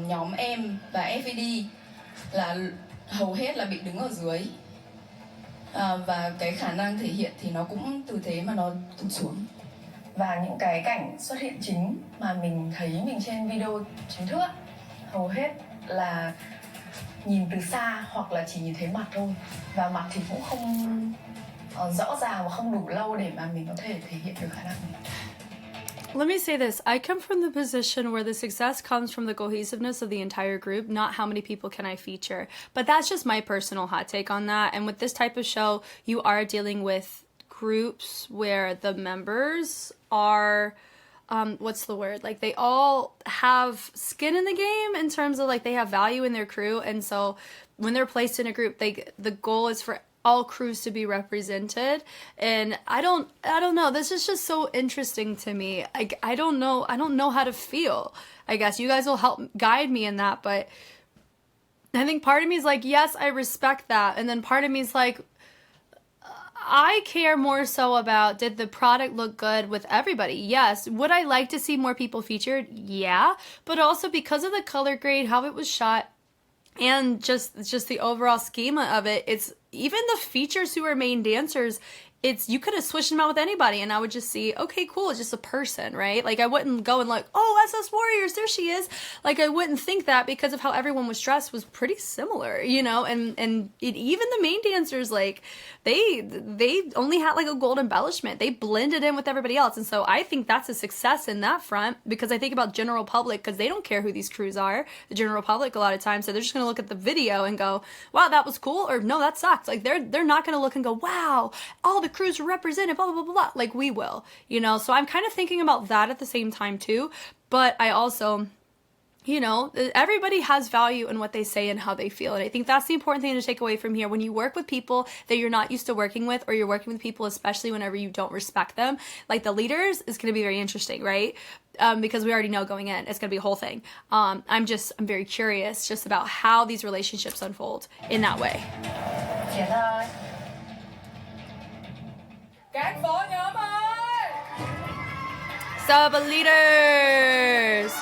nhóm em và F.E.D là hầu hết là bị đứng ở dưới, và cái khả năng thể hiện thì nó cũng từ thế mà nó tụt xuống. Và những cái cảnh xuất hiện chính mà mình thấy mình trên video chính thức hầu hết là nhìn từ xa hoặc là chỉ nhìn thấy mặt thôi, và mặt thì cũng không rõ ràng và không đủ lâu để mà mình có thể thể hiện được khả năng này. Let me say this. I come from the position where the success comes from the cohesiveness of the entire group, not how many people can I feature. But that's just my personal hot take on that. And with this type of show, you are dealing with groups where the members are, what's the word? Like, they all have skin in the game in terms of, like, they have value in their crew. And so when they're placed in a group, the goal is for all crews to be represented. And I don't know, this is just so interesting to me. I don't know how to feel. I guess you guys will help guide me in that, but I think part of me is like, yes, I respect that, and then part of me is like, I care more so about, did the product look good with everybody? Yes. Would I like to see more people featured? Yeah. But also because of the color grade, how it was shot, and just the overall schema of it, it's even the features who are main dancers, you could have switched them out with anybody and I would just see, okay, cool, it's just a person, right? Like, I wouldn't go and like, oh, SS Warriors, there she is. Like, I wouldn't think that because of how everyone was dressed was pretty similar, you know? And even the main dancers, like, they only had like a gold embellishment. They blended in with everybody else. And so I think that's a success in that front, because I think about general public, because they don't care who these crews are. The general public a lot of times, so they're just going to look at the video and go, wow, that was cool, or no, that sucked. Like, they're not going to look and go, wow, all the crews are represented, blah, blah, blah, blah, blah, like we will, you know? So I'm kind of thinking about that at the same time too. But I also, you know, everybody has value in what they say and how they feel. And I think that's the important thing to take away from here. When you work with people that you're not used to working with, or you're working with people, especially whenever you don't respect them, like the leaders, is going to be very interesting, right? Because we already know going in, it's going to be a whole thing. I'm very curious just about how these relationships unfold in that way. Các phó nhóm ơi. Sub leaders.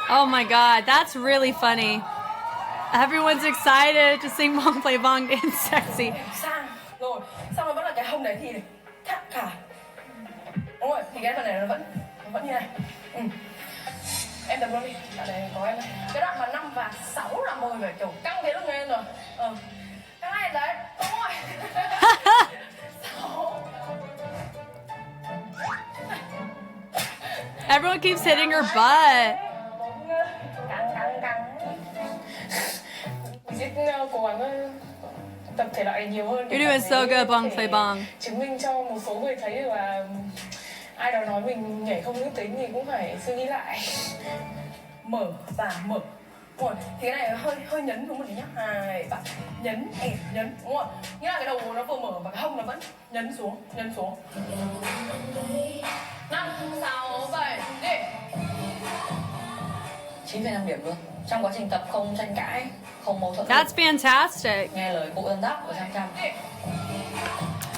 Oh my god, that's really funny. Everyone's excited to sing Bong Play Bong Dance Sexy. Sang rồi, xong rồi vẫn là cái hông đấy thì thắt cả. Đúng rồi, thì cái phần này nó vẫn như này. Em tập luôn đi, đoạn này có em. Cái đoạn mà 5 và 6 là môi phải kiểu căng cái lưng lên rồi. Căng này đấy, đúng rồi. 6. Everyone keeps hitting her butt. Căng. Mình sẽ cố gắng tập thể loại nhiều hơn. You're doing so good, Bong Play Bong. Chứng minh cho một số người thấy được là ai đó nói mình nhảy không nữ tính thì cũng phải suy nghĩ lại. Mở và mở. Rồi, thì cái này hơi nhấn đúng không nhá. 2, 3. Nhấn, nhấn, đúng không? Nghĩa là cái đầu nó vừa mở và cái hông nó vẫn nhấn xuống. 5, 6, 7, đi. 9,5 điểm luôn. Trong quá trình tập không tranh cãi, không mâu thuẫn. That's fantastic. Nghe lời cụ dẫn dắt của Trăm.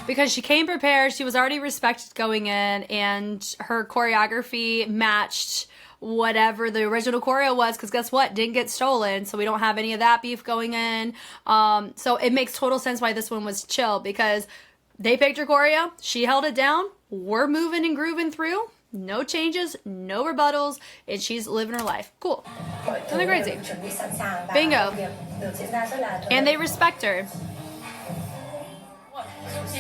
Because she came prepared, she was already respected going in, and her choreography matched whatever the original choreo was, because guess what? Didn't get stolen, so we don't have any of that beef going in. So it makes total sense why this one was chill, because they picked her choreo, she held it down, we're moving and grooving through, no changes, no rebuttals, and she's living her life. Cool. Nothing crazy. Bingo. And they respect her. Chị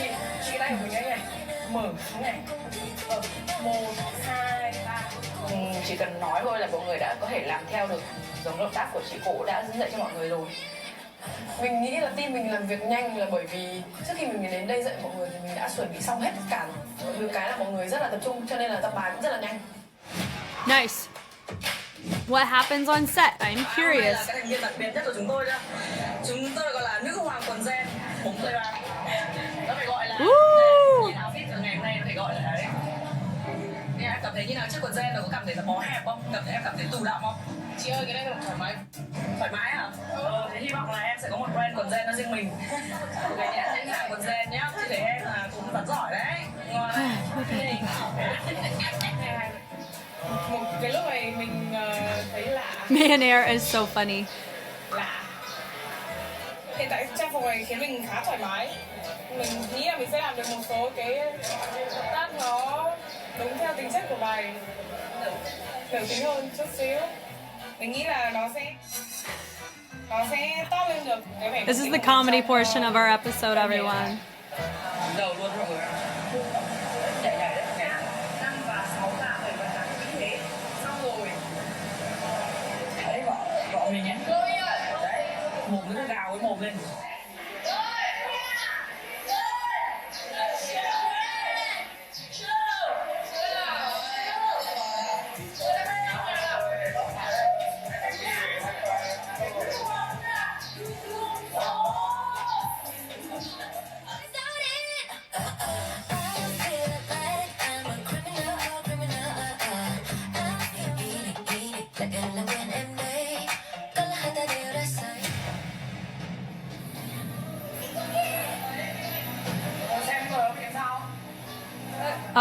cái tay của mình này, mở xuống này. 1, 2, 3. Chỉ cần nói thôi là mọi người đã có thể làm theo được giống động tác của chị Cổ đã dẫn dạy cho mọi người rồi. Mình nghĩ là team mình làm việc nhanh là bởi vì trước khi mình đến đây dạy mọi người thì mình đã chuẩn bị xong hết tất cả. Được cái là mọi người rất là tập trung cho nên là tập bài cũng rất là nhanh. Nice. What happens on set? I'm curious. Đây là cái thành viên đặc biệt nhất của chúng tôi nhá. Chúng tôi gọi là nữ hoàng quần gen. Bóng play ba. Nó phải gọi là nhìn outfit của ngày hôm nay nó phải gọi là đấy. Em cảm thấy như nào trước quần gen nó có cảm thấy là bó hẹp không? Em cảm thấy tù đọng không? Chị ơi cái này là thoải mái. Thoải mái hả? Thế hy vọng là em sẽ có một brand quần gen cho riêng mình. Cái nhãn những hàng quần gen nhá. Chị thấy em là cũng rất giỏi đấy. Ngon đấy. Một cái lúc này mình thấy lạ. Man Air is so funny. Lạ. Hiện tại trang phục này khiến mình khá thoải mái. Mình nghĩ là mình sẽ làm được một số cái động tác nó đúng theo tính chất của bài, nổi tính hơn chút xíu. Mình nghĩ là nó sẽ to lên được cái vẻ. This is the comedy portion of our episode, everyone. Đầu luôn mọi người. Nhảy đấy. 5 và 6 là 7 và 8 như thế. Xong rồi. Đấy gõ mình nhé. Đấy, mồm nó gào cái mồm lên.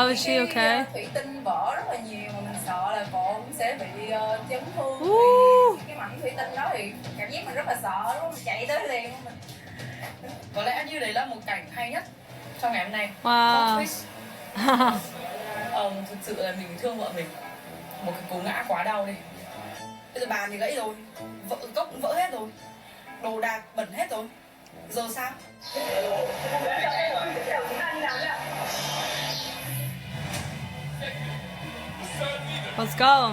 Oh, is she okay? Thủy tinh vỡ rất là nhiều mà mình sợ là cô cũng sẽ bị chấn thương. Cái mảnh thủy tinh đó thì cảm giác mình rất là sợ, đúng không? Mình chạy tới liền mình. Có lẽ như đấy là một cảnh hay nhất trong ngày hôm nay. Wow. Thực sự là mình thương vợ mình. Một cái cú ngã quá đau đi. Bây giờ bàn thì gãy rồi, cốc cũng vỡ hết rồi, đồ đạc bẩn hết rồi. Giờ sao? Let's go.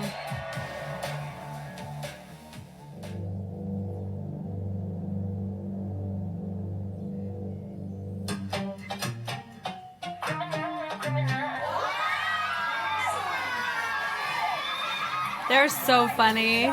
They're so funny.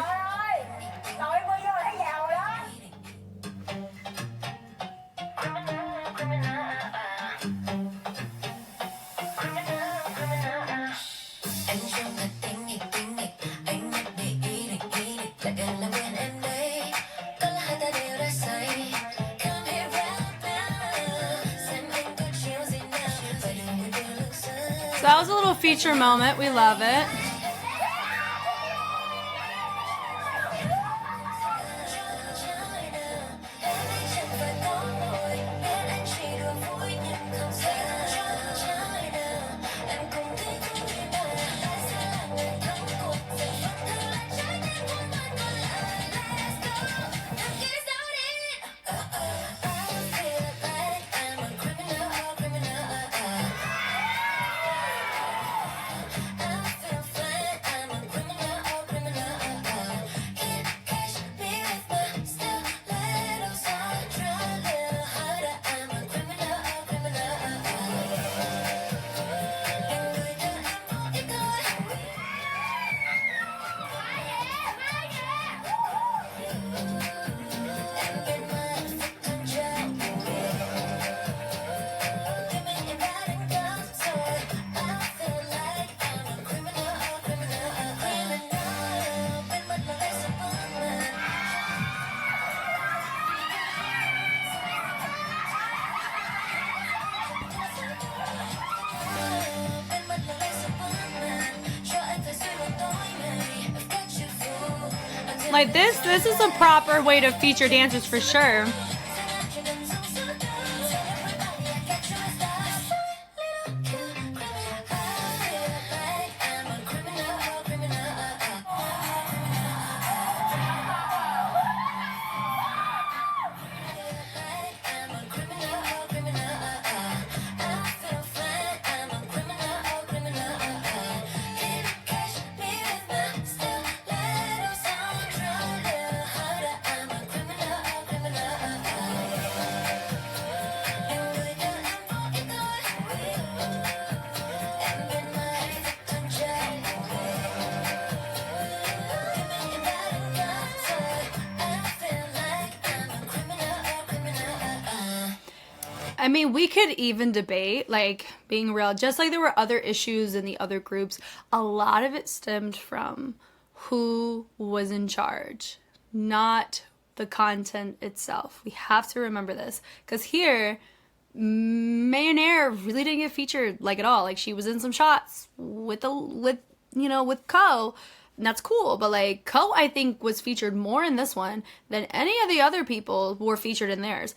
So that was a little feature moment. We love it. Like this is a proper way to feature dancers for sure. I mean, we could even debate, like, being real, just like there were other issues in the other groups, a lot of it stemmed from who was in charge, not the content itself. We have to remember this, because here, Mayonnaire really didn't get featured, like, at all. Like, she was in some shots with Ko, and that's cool, but, like, Ko, I think, was featured more in this one than any of the other people who were featured in theirs.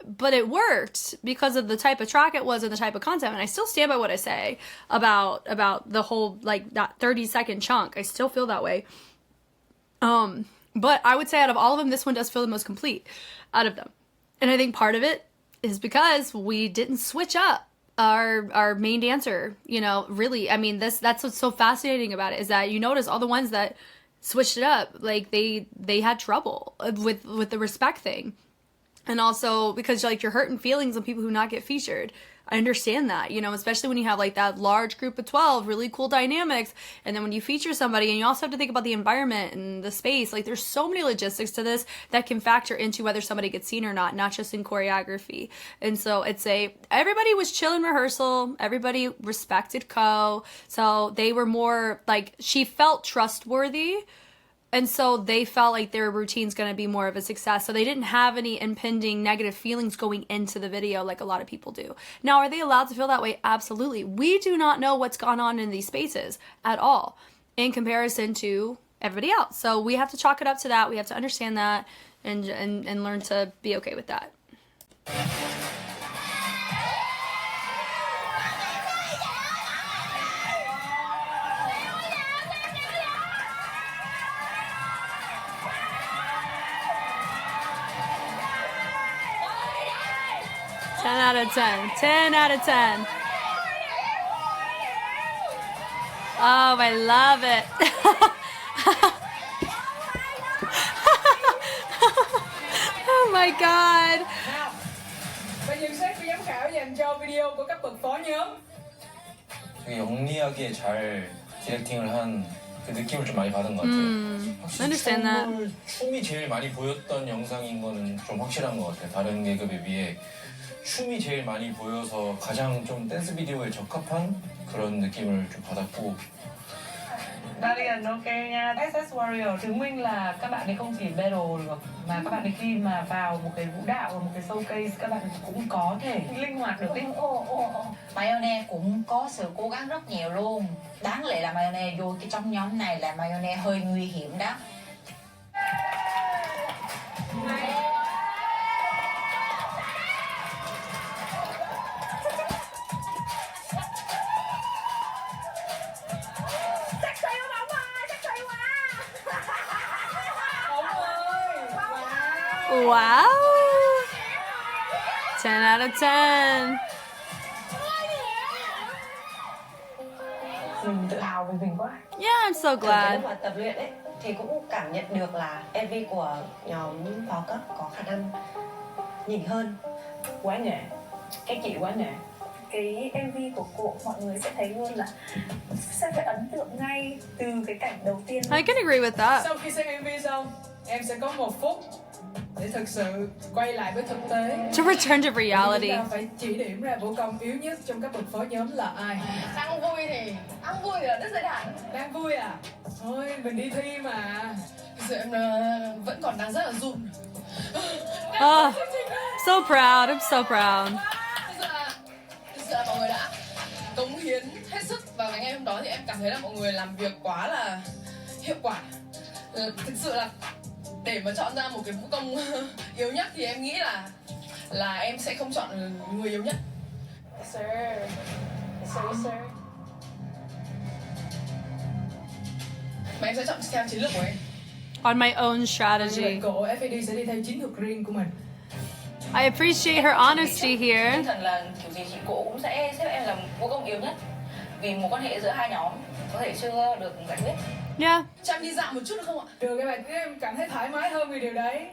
But it worked because of the type of track it was and the type of content. And I still stand by what I say about the whole, like, that 30-second chunk. I still feel that way. But I would say out of all of them, this one does feel the most complete out of them. And I think part of it is because we didn't switch up our main dancer, you know, really. I mean, that's what's so fascinating about it, is that you notice all the ones that switched it up, like, they had trouble with the respect thing. And also because, like, you're hurting feelings of people who not get featured. I understand that, you know, especially when you have, like, that large group of 12, really cool dynamics. And then when you feature somebody, and you also have to think about the environment and the space. Like, there's so many logistics to this that can factor into whether somebody gets seen or not just in choreography. And so everybody was chill in rehearsal. Everybody respected Ko. So they were more, like, she felt trustworthy. And so they felt like their routine's going to be more of a success. So they didn't have any impending negative feelings going into the video like a lot of people do. Now, are they allowed to feel that way? Absolutely. We do not know what's gone on in these spaces at all in comparison to everybody else. So we have to chalk it up to that. We have to understand that and learn to be okay with that. Out of 10. 10 out of 10. Oh, I love it. Oh my God. Nào, và nhận xét của giám khảo dành cho video của các bậc phó nhóm. 되게 영리하게 잘 디렉팅을 한 그 느낌을 좀 많이 받은 것 같아요. 확실히 춤이 제일 많이 보였던 영상인 거는 좀 확실한 것 같아요. 다른 계급에 비해. 춤이 제일 많이 보여서 가장 좀 댄스 비디오에 적합한 그런 느낌을 좀 받았고 Valiant ok nha. SS Warrior chứng minh là các bạn ấy không chỉ battle được, mà các bạn ấy khi mà vào một cái vũ đạo và một cái showcase các bạn cũng có thể linh hoạt được ấy. Mayonnaise cũng có sự cố gắng rất nhiều luôn. Đáng lẽ là Mayonnaise vô cái trong nhóm này là Mayonnaise hơi nguy hiểm đó. Wow. 10 out of 10. Mình tự hào về mình quá. Yeah, I'm so glad. Lúc mà tập luyện ấy thì cũng cảm nhận được là MV của nhóm phó cấp có khả năng nhỉnh hơn. Quá nể, các chị quá nể. Cái MV của cô mọi người sẽ thấy luôn là sẽ phải ấn tượng ngay từ cái cảnh đầu tiên. I can agree with that. Sau khi xem MV xong, em sẽ có 1 phút để thực sự quay lại với thực tế. To return to reality. Chúng ta phải chỉ điểm ra vũ công yếu nhất trong các bậc phó nhóm là ai. Đang vui thì ở đất dây đàn. Đang vui à? Thôi mình đi thi mà. Thực sự em vẫn còn đang rất là run. Oh, so proud. I'm so proud. Thực sự là mọi người đã cống hiến hết sức vào cái ngày hôm đó thì em cảm thấy là mọi người làm việc quá là hiệu quả. Thực sự là để mà chọn ra một cái vũ công yếu nhất thì em nghĩ là em sẽ không chọn người yếu nhất. Yes, sir. Yes, sir, yes, sir. Mà em sẽ chọn theo chiến lược của em. On my own strategy. Cô F.E.D sẽ đi theo chiến lược riêng của mình. I appreciate her honesty here. Tinh thần là kiểu gì chị cô cũng sẽ xếp em làm vũ công yếu nhất. Vì mối quan hệ giữa hai nhóm có thể chưa được giải quyết. Yeah. Cho em đi dạo một chút được không ạ? Được các bạn, em cảm thấy thoải mái hơn vì điều đấy.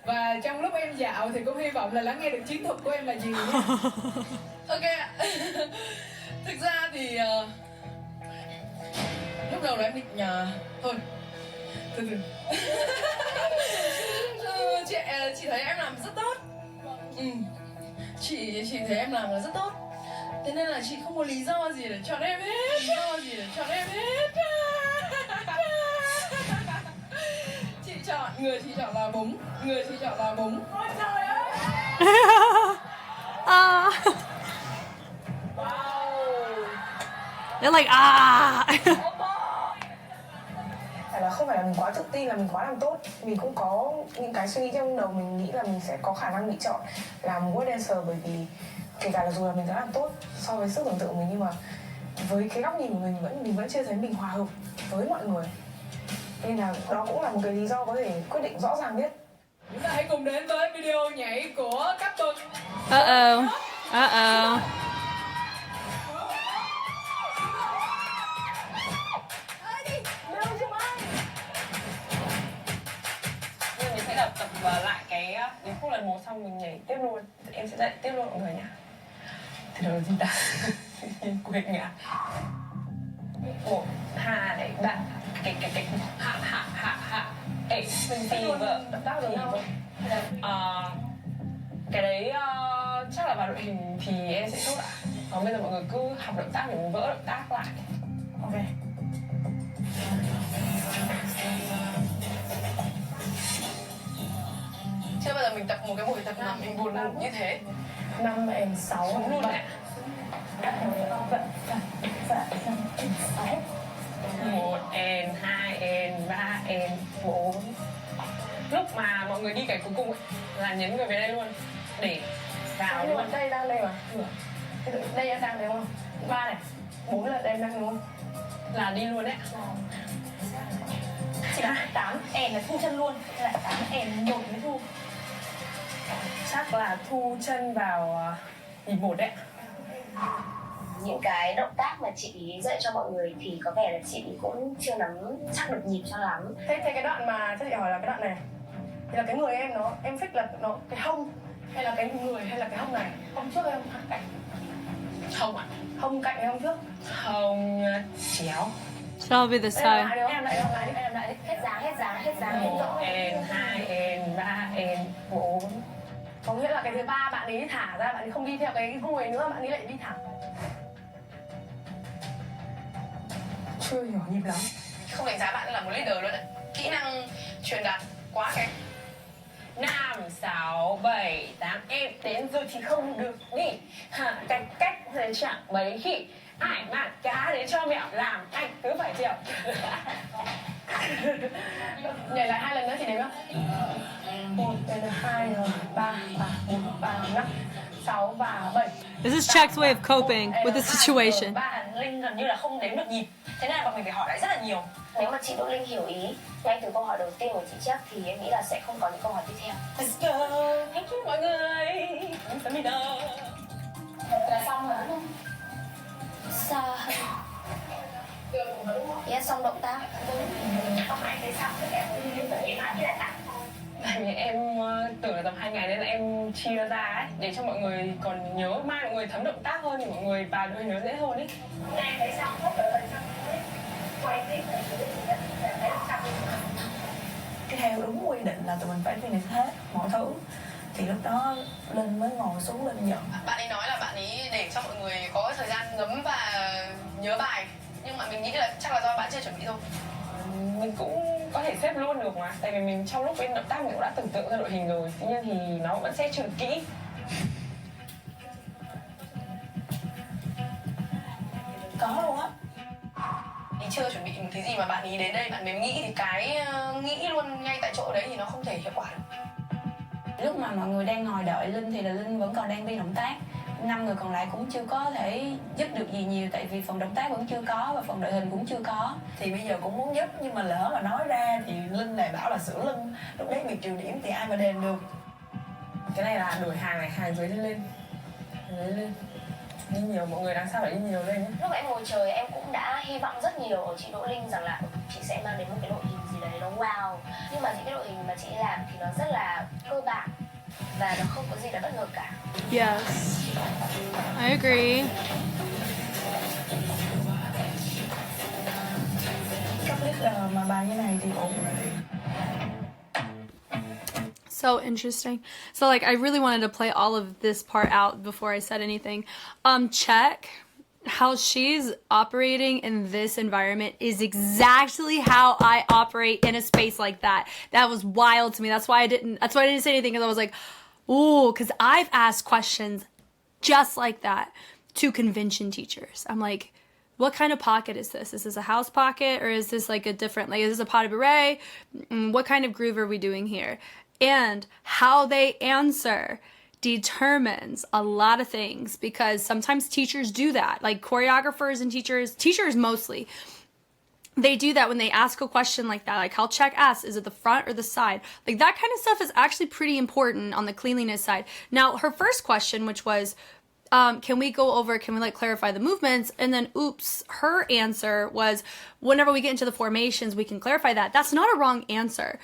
Và trong lúc em dạo thì cũng hy vọng là lắng nghe được chiến thuật của em là gì nhé. Ok ạ. Thực ra thì lúc đầu là em định thôi từ từ. Chị thấy em làm rất tốt. Chị thấy em làm là rất tốt. Thế nên là chị không có lý do gì để chọn em hết. Người chị chọn là búng. Ôi trời ơi. They're like, ah. Không phải là mình quá tự tin là mình quá làm tốt. Mình cũng có những cái suy nghĩ trong đầu, mình nghĩ là mình sẽ có khả năng bị chọn làm world dancer, bởi vì kể cả là dù là mình đã làm tốt so với sức tưởng tượng của mình, nhưng mà với cái góc nhìn của mình vẫn chưa thấy mình hòa hợp với mọi người. Nên là đó cũng là một cái lý do có thể quyết định rõ ràng nhất. Chúng ta hãy cùng đến với video nhảy của các bậc. Uh-oh. Uh-oh. Mình sẽ tập lại cái đến khúc lần 1 xong mình nhảy tiếp luôn. Em sẽ dạy tiếp luôn mọi người nhé. Từ đầu gì ta? Quên nhỉ. 1, 2, 3. Cái hạ. Ê, mình tì vợ động tác gì vậy? Cái đấy chắc là vào đội hình thì em sẽ chốt ạ. Còn bây giờ mọi người cứ học động tác để mình vỡ động tác lại. Ok. Chưa bao giờ mình tập một cái buổi tập mà mình buồn ngủ như thế. 5 em 6 luôn đấy. 1 em, 2 em, 3 em, 4. Lúc mà mọi người đi cái cuối cùng ấy, là nhấn người về đây luôn để vào luôn. Đây đang đây mà. Đây em đang đấy không? 3 này, 4 là em đang đúng không? Là đi luôn đấy. Chị 8 em là thu chân luôn, hay là 8 em 1 mới thu? Chắc là thu chân vào nhịp 1 đấy. Những cái động tác mà chị dạy cho mọi người thì có vẻ là chị cũng chưa nắm chắc được nhịp cho lắm. Thế cái đoạn mà chắc chị hỏi là cái đoạn này thì là cái người em fix là nó cái hông hay là cái người hay là cái hông này? Hông trước hay hông cạnh? Hông ạ. Hông cạnh hay hông trước? Hông chéo. So I'll be this time. Em lại. Hết dáng. 1 em, 2 em, 3 em, 4. Có nghĩa là cái thứ 3 bạn ấy thả ra, bạn ấy không đi theo cái người nữa, bạn ấy lại đi thẳng. Chưa hiểu nhịp lắm. không đánh giá bạn là một leader luôn đấy. Kỹ năng truyền đạt quá kém. 5, 6, 7, 8 em đến rồi thì không được đi. Cách thì chẳng mấy khi ai mà cá đến cho mẹo làm anh cứ phải chịu. Nhảy lại 2 lần nữa thì đếm không? 1, 2, 3, 4, 5, 6 và 7. This is Check's way of coping with the situation. Linh gần như là không đếm được nhịp. Thế nên là bọn mình phải hỏi lại rất là nhiều. Nếu mà chị Đỗ Linh hiểu ý ngay từ câu hỏi đầu tiên của chị Check thì em nghĩ là sẽ không có những câu hỏi tiếp theo. Let's go. Thank you mọi người. Là xong rồi đúng không? Sao? Yes, xong động tác. Không ai thấy xong tất cả em nói là tặng. Tại vì em tưởng là tầm 2 ngày nên là em chia ra ấy, để cho mọi người còn nhớ, mai mọi người thấm động tác hơn thì mọi người vào đôi nhớ dễ hơn ấy. Này thấy xong hết rồi, thấy xong hết. Quay tiếp thấy xong. Theo đúng quy định là tụi mình phải finish hết mọi thứ thì lúc đó Linh mới ngồi xuống Linh nhận. Bạn ấy nói là bạn ấy để cho mọi người có thời gian ngấm và nhớ bài, nhưng mà mình nghĩ là chắc là do bạn chưa chuẩn bị thôi. Mình cũng có thể xếp luôn được mà, tại vì mình trong lúc bên động tác mình cũng đã tưởng tượng ra đội hình rồi, tuy nhiên thì nó vẫn sẽ chưa được kỹ. Có luôn á. Ý chưa chuẩn bị một cái gì mà bạn ý đến đây bạn mới nghĩ thì cái nghĩ luôn ngay tại chỗ đấy thì nó không thể hiệu quả được. Lúc mà mọi người đang ngồi đợi Linh thì là Linh vẫn còn đang đi động tác. 5 người còn lại cũng chưa có thể giúp được gì nhiều, tại vì phần động tác vẫn chưa có và phần đội hình cũng chưa có. Thì bây giờ cũng muốn giúp nhưng mà lỡ mà nói ra thì Linh này bảo là sửa lưng, lúc đấy bị trừ điểm thì ai mà đền được. Cái này là đổi hàng này, hàng dưới lên đi nhiều, mọi người đang sao phải đi nhiều lên nhé. Lúc em ngồi chờ em cũng đã hy vọng rất nhiều ở chị Đỗ Linh rằng là chị sẽ mang đến một cái đội hình gì đấy nó wow. Nhưng mà những cái đội hình mà chị làm thì nó rất là cơ bản và nó không có gì là bất ngờ cả. Yes, I agree. Các leader mà bài như này thì ổn. So interesting. So like I really wanted to play all of this part out before I said anything. Check how she's operating in this environment is exactly how I operate in a space like that. That was wild to me. That's why I didn't say anything, because I was like, ooh, because I've asked questions just like that to convention teachers. I'm like, what kind of pocket is this? Is this a house pocket, or is this like a different, like, is this a pas de bourrée? What kind of groove are we doing here? And how they answer determines a lot of things, because sometimes teachers do that, like choreographers and teachers mostly, they do that when they ask a question like that, like how Check asks, is it the front or the side? Like that kind of stuff is actually pretty important on the cleanliness side. Now, her first question, which was, can we like clarify the movements? And then, oops, her answer was, whenever we get into the formations, we can clarify that. That's not a wrong answer.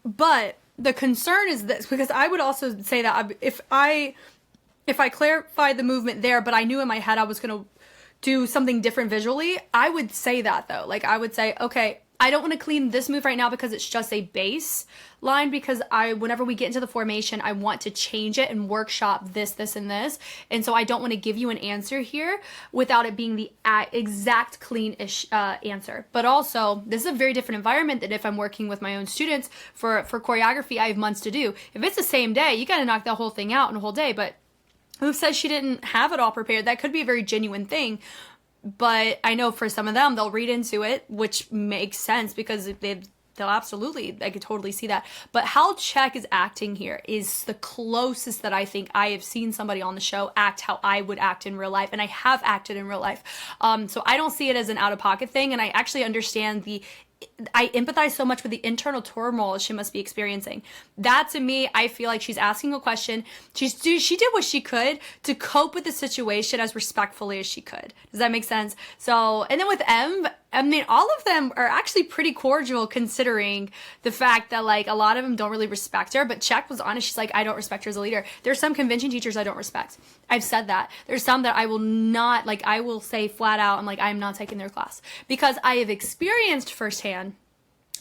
But the concern is this, because I would also say that if I clarified the movement there, but I knew in my head I was going to do something different visually, I would say that though. Like I would say, okay, I don't want to clean this move right now because it's just a base line, because whenever we get into the formation, I want to change it and workshop this, and this. And so I don't want to give you an answer here without it being the exact clean-ish answer. But also, this is a very different environment than if I'm working with my own students for choreography. I have months to do. If it's the same day, you got to knock that whole thing out in a whole day. But who says she didn't have it all prepared? That could be a very genuine thing. But I know for some of them, they'll read into it, which makes sense, because they'll absolutely, I could totally see that. But how Check is acting here is the closest that I think I have seen somebody on the show act how I would act in real life. And I have acted in real life. So I don't see it as an out-of-pocket thing. And I actually understand I empathize so much with the internal turmoil she must be experiencing. That, to me, I feel like she's asking a question. She did what she could to cope with the situation as respectfully as she could. Does that make sense? So, and then with M, I mean, all of them are actually pretty cordial, considering the fact that, like, a lot of them don't really respect her. But Check was honest. She's like, I don't respect her as a leader. There's some convention teachers I don't respect. I've said that. There's some that I will not, like, I will say flat out, I'm like, I'm not taking their class, because I have experienced firsthand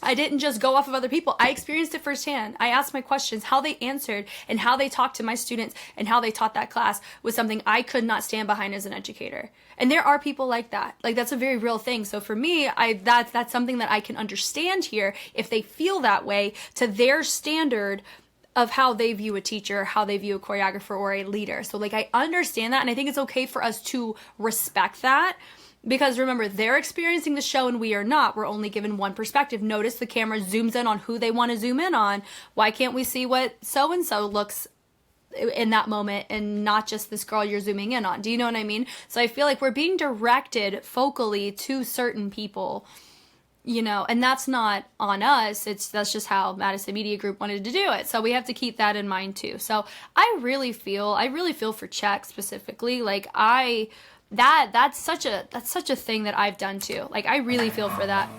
I didn't just go off of other people. I experienced it firsthand. I asked my questions. How they answered and how they talked to my students and how they taught that class was something I could not stand behind as an educator. And there are people like that. Like, that's a very real thing. So for me, that's something that I can understand here if they feel that way to their standard of how they view a teacher, how they view a choreographer or a leader. So like, I understand that, and I think it's okay for us to respect that. Because remember, they're experiencing the show and we are not. We're only given one perspective. Notice the camera zooms in on who they want to zoom in on. Why can't we see what so-and-so looks in that moment and not just this girl you're zooming in on? Do you know what I mean? So I feel like we're being directed focally to certain people, you know, and that's not on us. That's just how Madison Media Group wanted to do it. So we have to keep that in mind too. So I really feel for Czech specifically. Like that's such a thing that I've done too. Like, I really feel for that.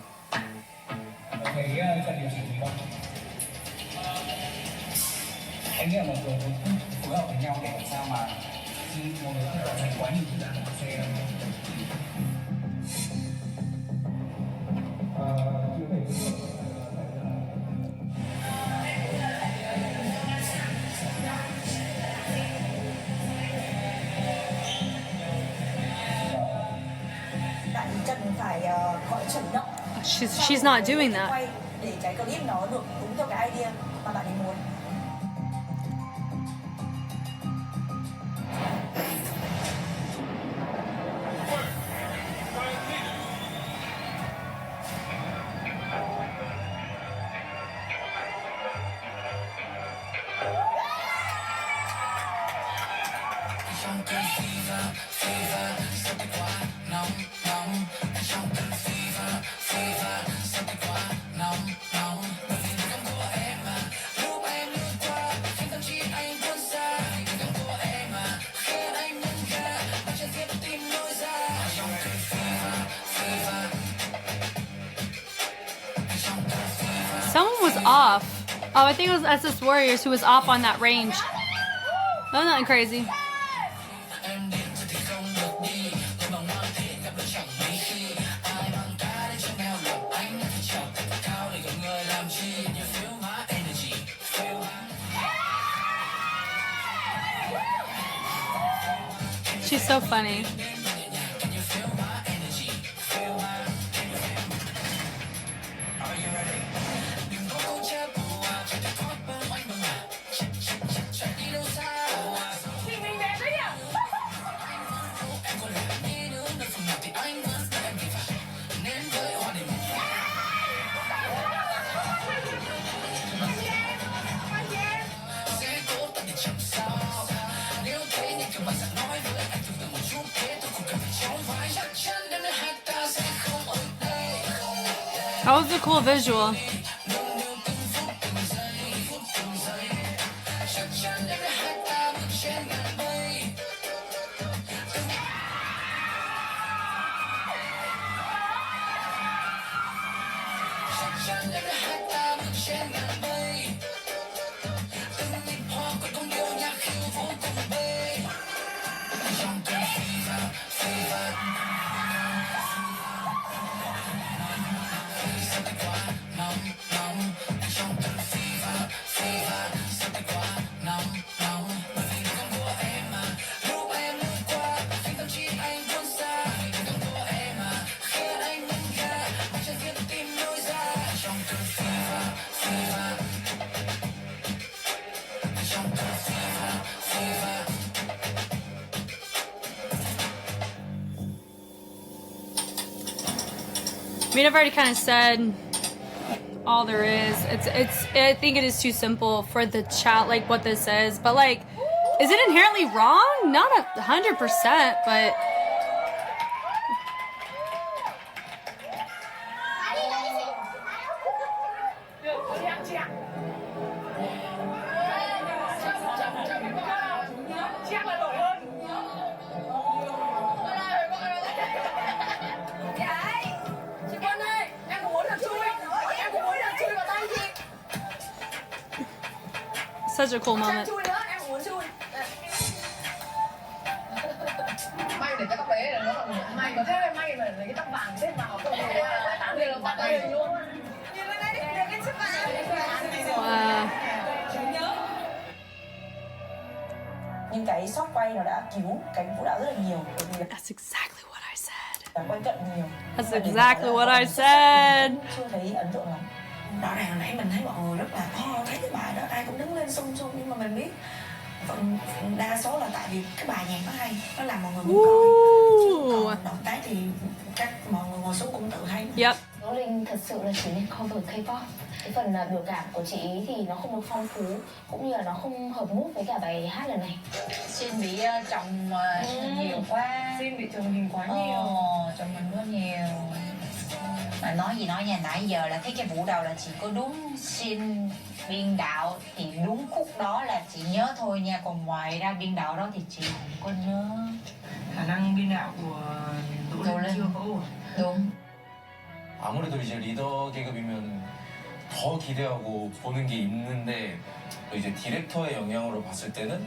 She's not doing that. Để cái clip nó được đúng theo cái idea mà bạn ấy muốn. Someone was off. Oh, I think it was SS Warriors who was off on that range. No, nothing crazy. She's so funny. That was a cool visual. I mean, I've already kind of said all there is. I think it is too simple for the chat, like what this is. But like, is it inherently wrong? Not 100%, but. Such a cool moment. quay nó đã cứu cái vũ đạo rất là nhiều. That's exactly what I said. Đã quay cận nhiều. That's exactly what I said. Chưa thấy ấn tượng lắm. Rõ ràng nãy mình thấy mọi người rất là thấy cái bài đó ai cũng đứng lên xung xung, nhưng mà mình biết đa số là tại vì cái bài nhạc nó hay, nó làm mọi người muốn coi. Chứ còn động tác thì mọi người ngồi xuống cũng tự hay. Yep. Đỗ Linh thật sự là chỉ nên cover K-pop. Cái phần biểu cảm của chị ý thì nó không được phong phú, cũng như là nó không hợp mood với cả bài hát lần này. Xin bị chồng nhiều quá. Xin bị chồng hình quá nhiều. Chồng mình quá nhiều. Mà nói gì nói nha, nãy giờ là thấy cái vụ đầu là chỉ có đúng xin biên đạo thì đúng khúc đó là chị nhớ thôi nha, còn ngoài ra biên đạo đó thì chị không có nhớ. Khả năng biên đạo của Đỗ Linh chưa có ổn. Đúng. 아무래도 이제 리더 계급이면 더 기대하고 보는 게 있는데 또 이제 디렉터의 영향으로 봤을 때는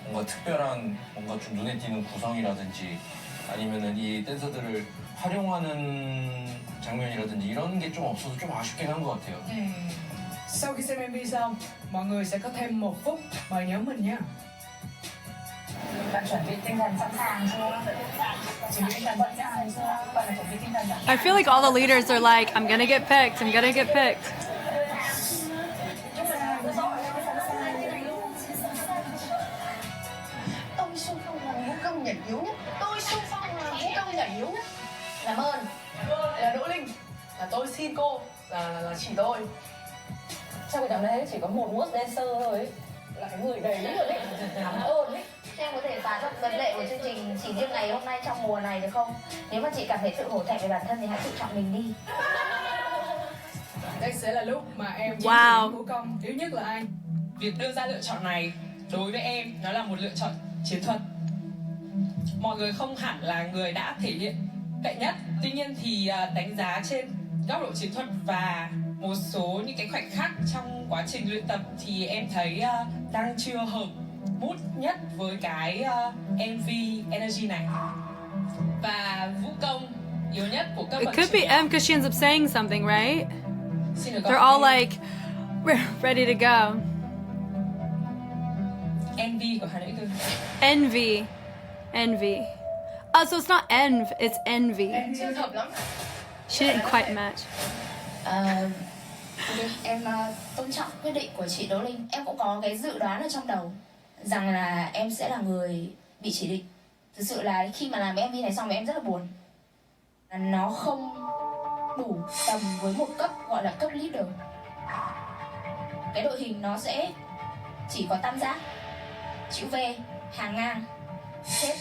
뭔가 특별한 뭔가 좀 눈에 띄는 구성이라든지 아니면은 이 댄서들을 활용하는 장면이라든지 이런 게 좀 없어서 좀 아쉽긴 한 것 같아요. Sau khi xem MV xong, mọi người sẽ có thêm 1 phút mời nhóm mình nha. Bạn chuẩn bị tinh thần sẵn sàng chưa? Chuẩn bị tinh thần sẵn sàng chưa? Bạn phải chuẩn bị tinh thần sẵn sàng. I feel like all the leaders are like, I'm gonna get picked, I'm gonna get picked. Tôi xung phong là vũ công nhảy yếu nhất. Tôi xung phong là vũ công nhảy yếu nhất. Làm ơn. Là Đỗ Linh. Là tôi xin cô. Là chỉ tôi. Trong cái đám đấy chỉ có một mood dancer thôi ấy. Là cái người đấy rồi đấy. Cảm ơn ấy. Em có thể phá rộng vấn lệ của chương trình chỉ riêng ngày hôm nay trong mùa này được không? Nếu mà chị cảm thấy tự hổ thẹn về bản thân thì hãy tự chọn mình đi. Đây sẽ là lúc mà em chiến sĩ vũ công yếu nhất là ai? Việc đưa ra lựa chọn này đối với em nó là một lựa chọn chiến thuật. Mọi người không hẳn là người đã thể hiện tệ nhất, tuy nhiên thì đánh giá trên góc độ chiến thuật và một số những cái khoảnh khắc trong quá trình luyện tập thì em thấy đang chưa hợp mood nhất với cái MV Energy này. Và vũ công yếu nhất của các It bạn could be trẻ. M because she ends up saying something, right? Xin được They're all like ready to go. MV của HANOIXGIRLS. Envy. Envy. Oh, so it's not env, it's envy. Chưa hợp lắm. She didn't quite match. Em tôn trọng quyết định của chị Đỗ Linh. Em cũng có cái dự đoán ở trong đầu rằng là em sẽ là người bị chỉ định. Thực sự là khi mà làm MV này xong thì em rất là buồn. Nó không đủ tầm với một cấp gọi là cấp leader. Cái đội hình nó sẽ chỉ có tam giác, chữ V, hàng ngang, hết.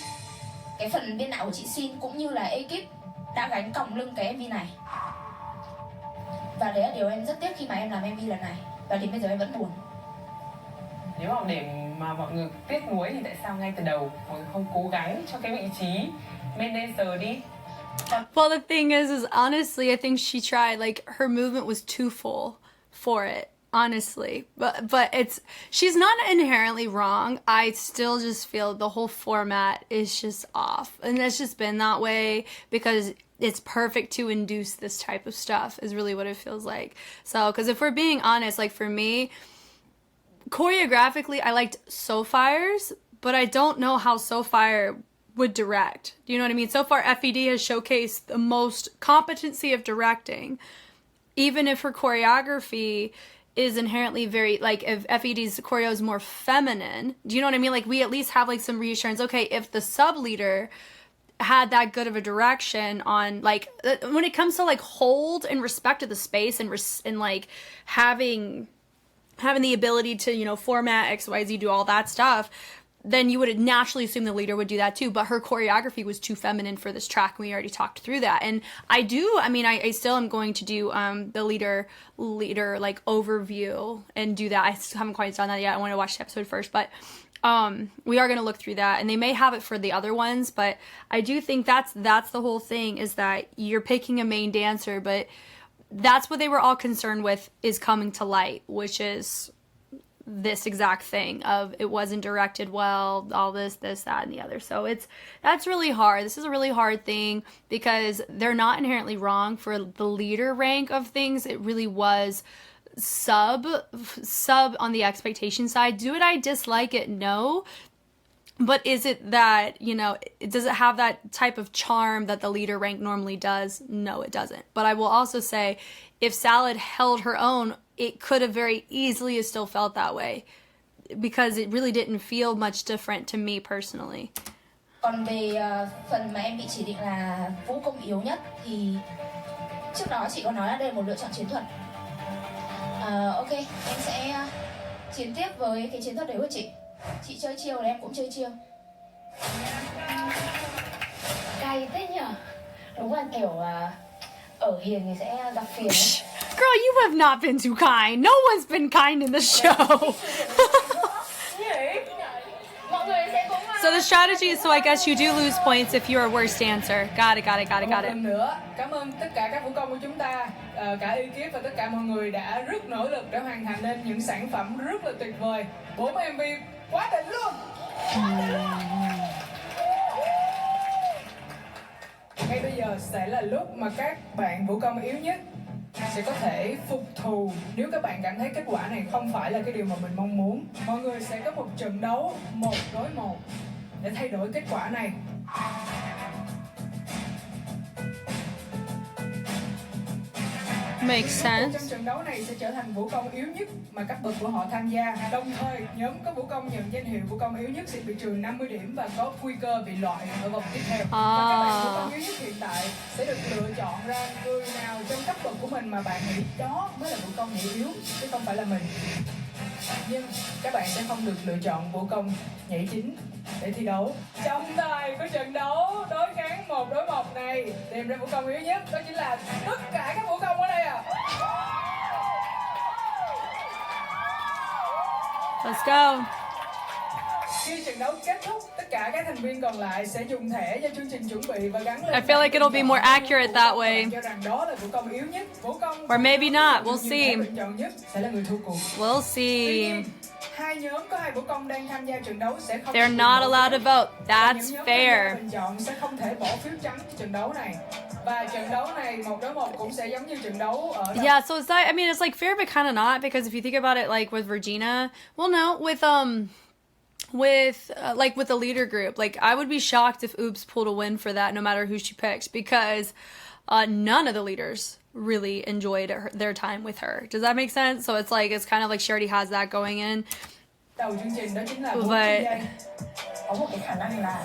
Cái phần biên đạo của chị Xin cũng như là ekip đã gánh còng lưng cái MV này. Và đấy là điều em rất tiếc khi mà em làm MV lần này. Và đến bây giờ em vẫn buồn. Nếu mà để mà mọi người tiếc nuối thì tại sao ngay từ đầu mọi người không cố gắng cho cái vị trí main dancer đi? Well, the thing is honestly, I think she tried. Like, her movement was too full for it, honestly. But she's not inherently wrong. I still just feel the whole format is just off. And it's just been that way because it's perfect to induce this type of stuff is really what it feels like. So, because if we're being honest, like for me, choreographically, I liked SoFire's, but I don't know how SoFire would direct. Do you know what I mean? So far, F.E.D has showcased the most competency of directing, even if her choreography is inherently very, like, if F.E.D's choreo is more feminine. Do you know what I mean? Like, we at least have, like, some reassurance. Okay, if the sub-leader had that good of a direction on, like, when it comes to, like, hold and respect of the space and like, having the ability to, you know, format XYZ, do all that stuff, then you would naturally assume the leader would do that too. But her choreography was too feminine for this track, and we already talked through that. And I still am going to do the leader like overview and do that. I still haven't quite done that yet. I want to watch the episode first, but we are going to look through that, and they may have it for the other ones, but I do think that's the whole thing, is that you're picking a main dancer, but that's what they were all concerned with is coming to light, which is this exact thing of it wasn't directed well, all this, that, and the other. So that's really hard. This is a really hard thing because they're not inherently wrong for the leader rank of things. It really was sub on the expectation side. Do I dislike it? No. But is it that, you know, does it have that type of charm that the leader rank normally does? No, it doesn't. But I will also say, if Salad held her own, it could have very easily still felt that way. Because it really didn't feel much different to me personally. Còn về phần mà em bị chỉ định là vũ công yếu nhất thì trước đó chị có nói là đây là một lựa chọn chiến thuật. Ok, em sẽ chiến tiếp với cái chiến thuật đấy của chị. Chị chơi chiêu thì em cũng chơi chiêu. Cay thế nhở? Đúng là kiểu ở hiền thì sẽ gặp phiền ấy. Girl, you have not been too kind. No one's been kind in the show. So the strategy is, so I guess you do lose points if you're a worst answer. Got it. Một lần nữa, cảm ơn tất cả các vũ công của chúng ta, cả ekip và tất cả mọi người đã rất nỗ lực để hoàn thành nên những sản phẩm rất là tuyệt vời. 4 MV quá đỉnh luôn. Ngay bây giờ sẽ là lúc mà các bạn vũ công yếu nhất sẽ có thể phục thù nếu các bạn cảm thấy kết quả này không phải là cái điều mà mình mong muốn. Mọi người sẽ có một trận đấu 1 đối 1 để thay đổi kết quả này. Makes sense. Trong trận đấu này sẽ trở thành vũ công yếu nhất mà cấp bậc của họ tham gia. Đồng thời, nhóm có vũ công nhận danh hiệu vũ công yếu nhất sẽ bị trừ 50 điểm và có nguy cơ bị loại ở vòng tiếp theo. Và các bạn vũ công yếu nhất hiện tại sẽ được lựa chọn ra người nào trong cấp bậc của mình mà bạn nghĩ đó mới là vũ công nhảy yếu, chứ không phải là mình. Nhưng các bạn sẽ không được lựa chọn vũ công nhảy chính để thi đấu. Trong tài của trận đấu đối kháng 1 đối 1 này, tìm ra vũ công yếu nhất đó chính là tất cả các vũ công ở đây à. Let's go. Khi trận đấu kết thúc, tất cả các thành viên còn lại sẽ dùng thẻ do chương trình chuẩn bị và gắn lên. I feel like it'll be more accurate that way. Cho rằng đó là vũ công yếu nhất. Vũ công or maybe not. We'll see. Chọn nhất sẽ là người thua cuộc. We'll see. Hai nhóm có hai vũ công đang tham gia trận đấu sẽ không. They're not allowed to vote. That's fair. Bình chọn sẽ không thể bỏ phiếu trắng cho trận đấu này. Và trận đấu này 1 đối 1 cũng sẽ giống như trận đấu ở đâu. Yeah, so it's like, I mean, it's like fair but kind of not, because if you think about it, like with Regina, well, no, with the leader group, like I would be shocked if Oops pulled a win for that, no matter who she picks, because none of the leaders really enjoyed their time with her. Does that make sense? So it's like, it's kind of like she already has that going in. Đầu chương trình đó chính là But có một cái khả năng là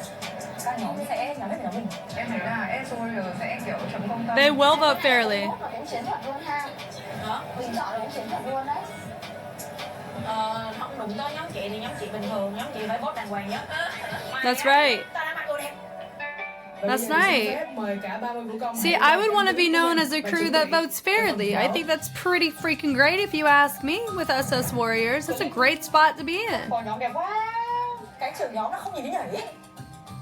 các nhóm sẽ nhóm hết nhóm mình. Em thấy là F.E.D sẽ kiểu chấm công tâm. They will vote fairly. Cũng chiến thuật luôn ha. Mình chọn cũng chiến thuật luôn đấy. Không đúng tới nhóm chị thì nhóm chị bình thường, nhóm chị phải vote đàng hoàng nhất. That's right. That's nice. See, I would want to be known as a crew that votes fairly. I think that's pretty freaking great if you ask me, with SS Warriors. It's a great spot to be in. Còn nhóm đẹp quá. Cái trưởng nhóm nó không nhìn thấy nhảy ấy.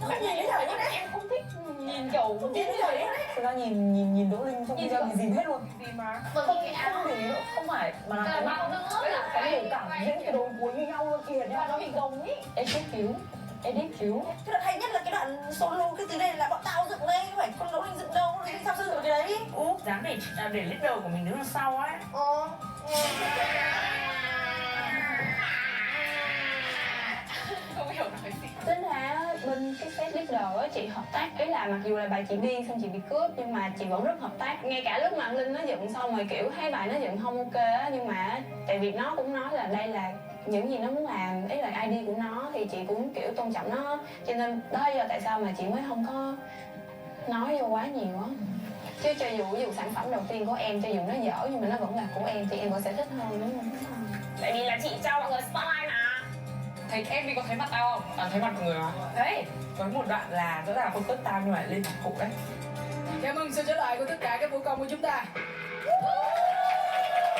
Nó không nhìn thấy nhảy ấy. Em không thích nhìn kiểu tiến nhảy ấy. Thực ra nhìn Đỗ Linh trong video thì dìm hết luôn. Vì mà không phải mà là cái biểu cảm những cái đồn cuối như nhau luôn kìa nhá. Nó bị gồng ấy. Edit cứu. Cái đoạn hay nhất là cái đoạn solo, cái từ đây là bọn tao dựng lên, không phải con Đỗ Linh dựng đâu, Đỗ Linh sao dựng cái đấy. Dám để leader của mình đứng đằng sau ấy. Không hiểu nói gì. Tính ra bên cái set leader á, chị hợp tác, ý là mặc dù là bài chị điên xong chị bị cướp nhưng mà chị vẫn rất hợp tác. Ngay cả lúc mà anh Linh nó dựng xong rồi kiểu thấy bài nó dựng không ok á, nhưng mà tại vì nó cũng nói là đây là những gì nó muốn làm, ý là ID của nó thì chị cũng kiểu tôn trọng nó, cho nên đó là do tại sao mà chị mới không có nói vô quá nhiều á. Chứ cho dù sản phẩm đầu tiên của em, cho dù nó dở nhưng mà nó vẫn là của em thì em vẫn sẽ thích hơn, đúng không? Tại vì là chị cho mọi người spotlight mà. Thấy em có thấy mặt tao không? Thấy mặt mọi người mà. Đấy, có một đoạn là rõ ràng là focus tao nhưng mà lên mặt cụ đấy. Cảm ơn sự trở lại của tất cả các vũ công của chúng ta.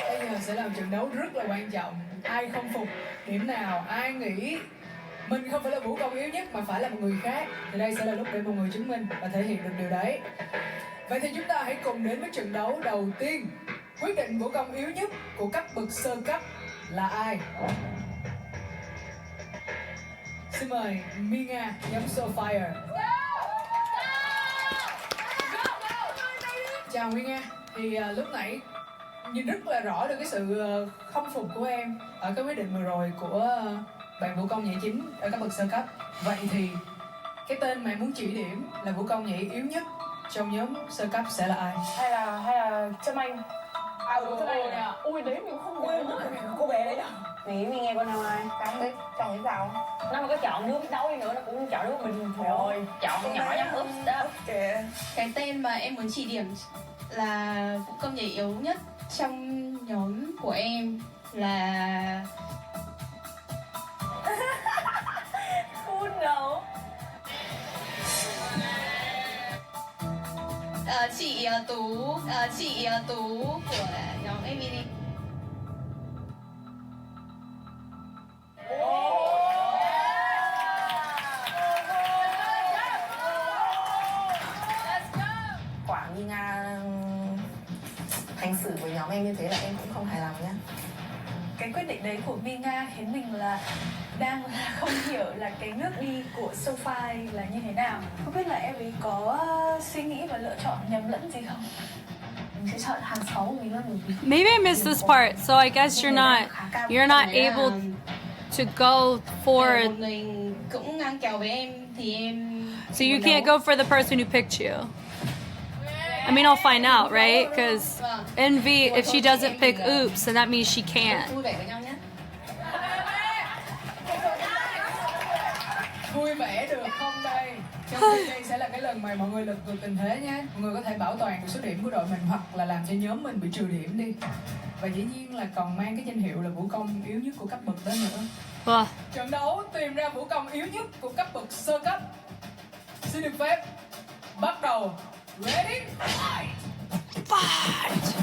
Bây giờ sẽ là một trận đấu rất là quan trọng. Ai không phục điểm nào, ai nghĩ mình không phải là vũ công yếu nhất mà phải là một người khác, thì đây sẽ là lúc để một người chứng minh và thể hiện được điều đấy. Vậy thì chúng ta hãy cùng đến với trận đấu đầu tiên. Quyết định vũ công yếu nhất của cấp bậc sơ cấp là ai? Xin mời Minga nhóm Soulfire. Chào Minga. Thì lúc nãy nhìn rất là rõ được cái sự không phục của em ở cái quyết định vừa rồi của bạn vũ công nhảy chính ở các bậc sơ cấp. Vậy thì cái tên mà em muốn chỉ điểm là vũ công nhảy yếu nhất trong nhóm sơ cấp sẽ là ai? Hay là Trâm Anh. Đúng rồi nè. Ui đấy mình không quên mất cô bé đấy đâu. Mình nghe con nào ai? Không biết, chọn cái sao? Nó mà có chọn đứa biết đấu đi nữa nó cũng chọn đứa bình thường. Chọn nhỏ giống úp đó. Cái tên mà em muốn chỉ điểm là vũ công nhảy yếu nhất trong nhóm của em là Cool no. chị Tú của nhóm F.E.D. Quả như Nga hành xử với nhóm em như thế là em cũng không hài lòng nhá. Cái quyết định đấy của Minga khiến mình là đang không hiểu là cái nước đi của Sophie là như thế nào. Không biết là em ấy có suy nghĩ và lựa chọn nhầm lẫn gì không? Mình sẽ chọn hàng 6 của mình luôn bởi vì Maybe I missed this part, so I guess you're not able to go for. Một người cũng ngang kèo với em thì em. So you can't go for the person who picked you. I mean, I'll find out, right? Because Envy, if she doesn't pick Oops, then that means she can't. Vui vẻ được không đây? Trong khi đây sẽ là cái lần mà mọi người lật ngược tình thế nhé. Mọi người có thể bảo toàn được số điểm của đội mình hoặc là làm cho nhóm mình bị trừ điểm đi. Và dĩ nhiên là còn mang cái danh hiệu là vũ công yếu nhất của cấp bậc đó nữa. Trận đấu tìm ra vũ công yếu nhất của cấp bậc sơ cấp. Xin được phép bắt đầu. Ready? Fight!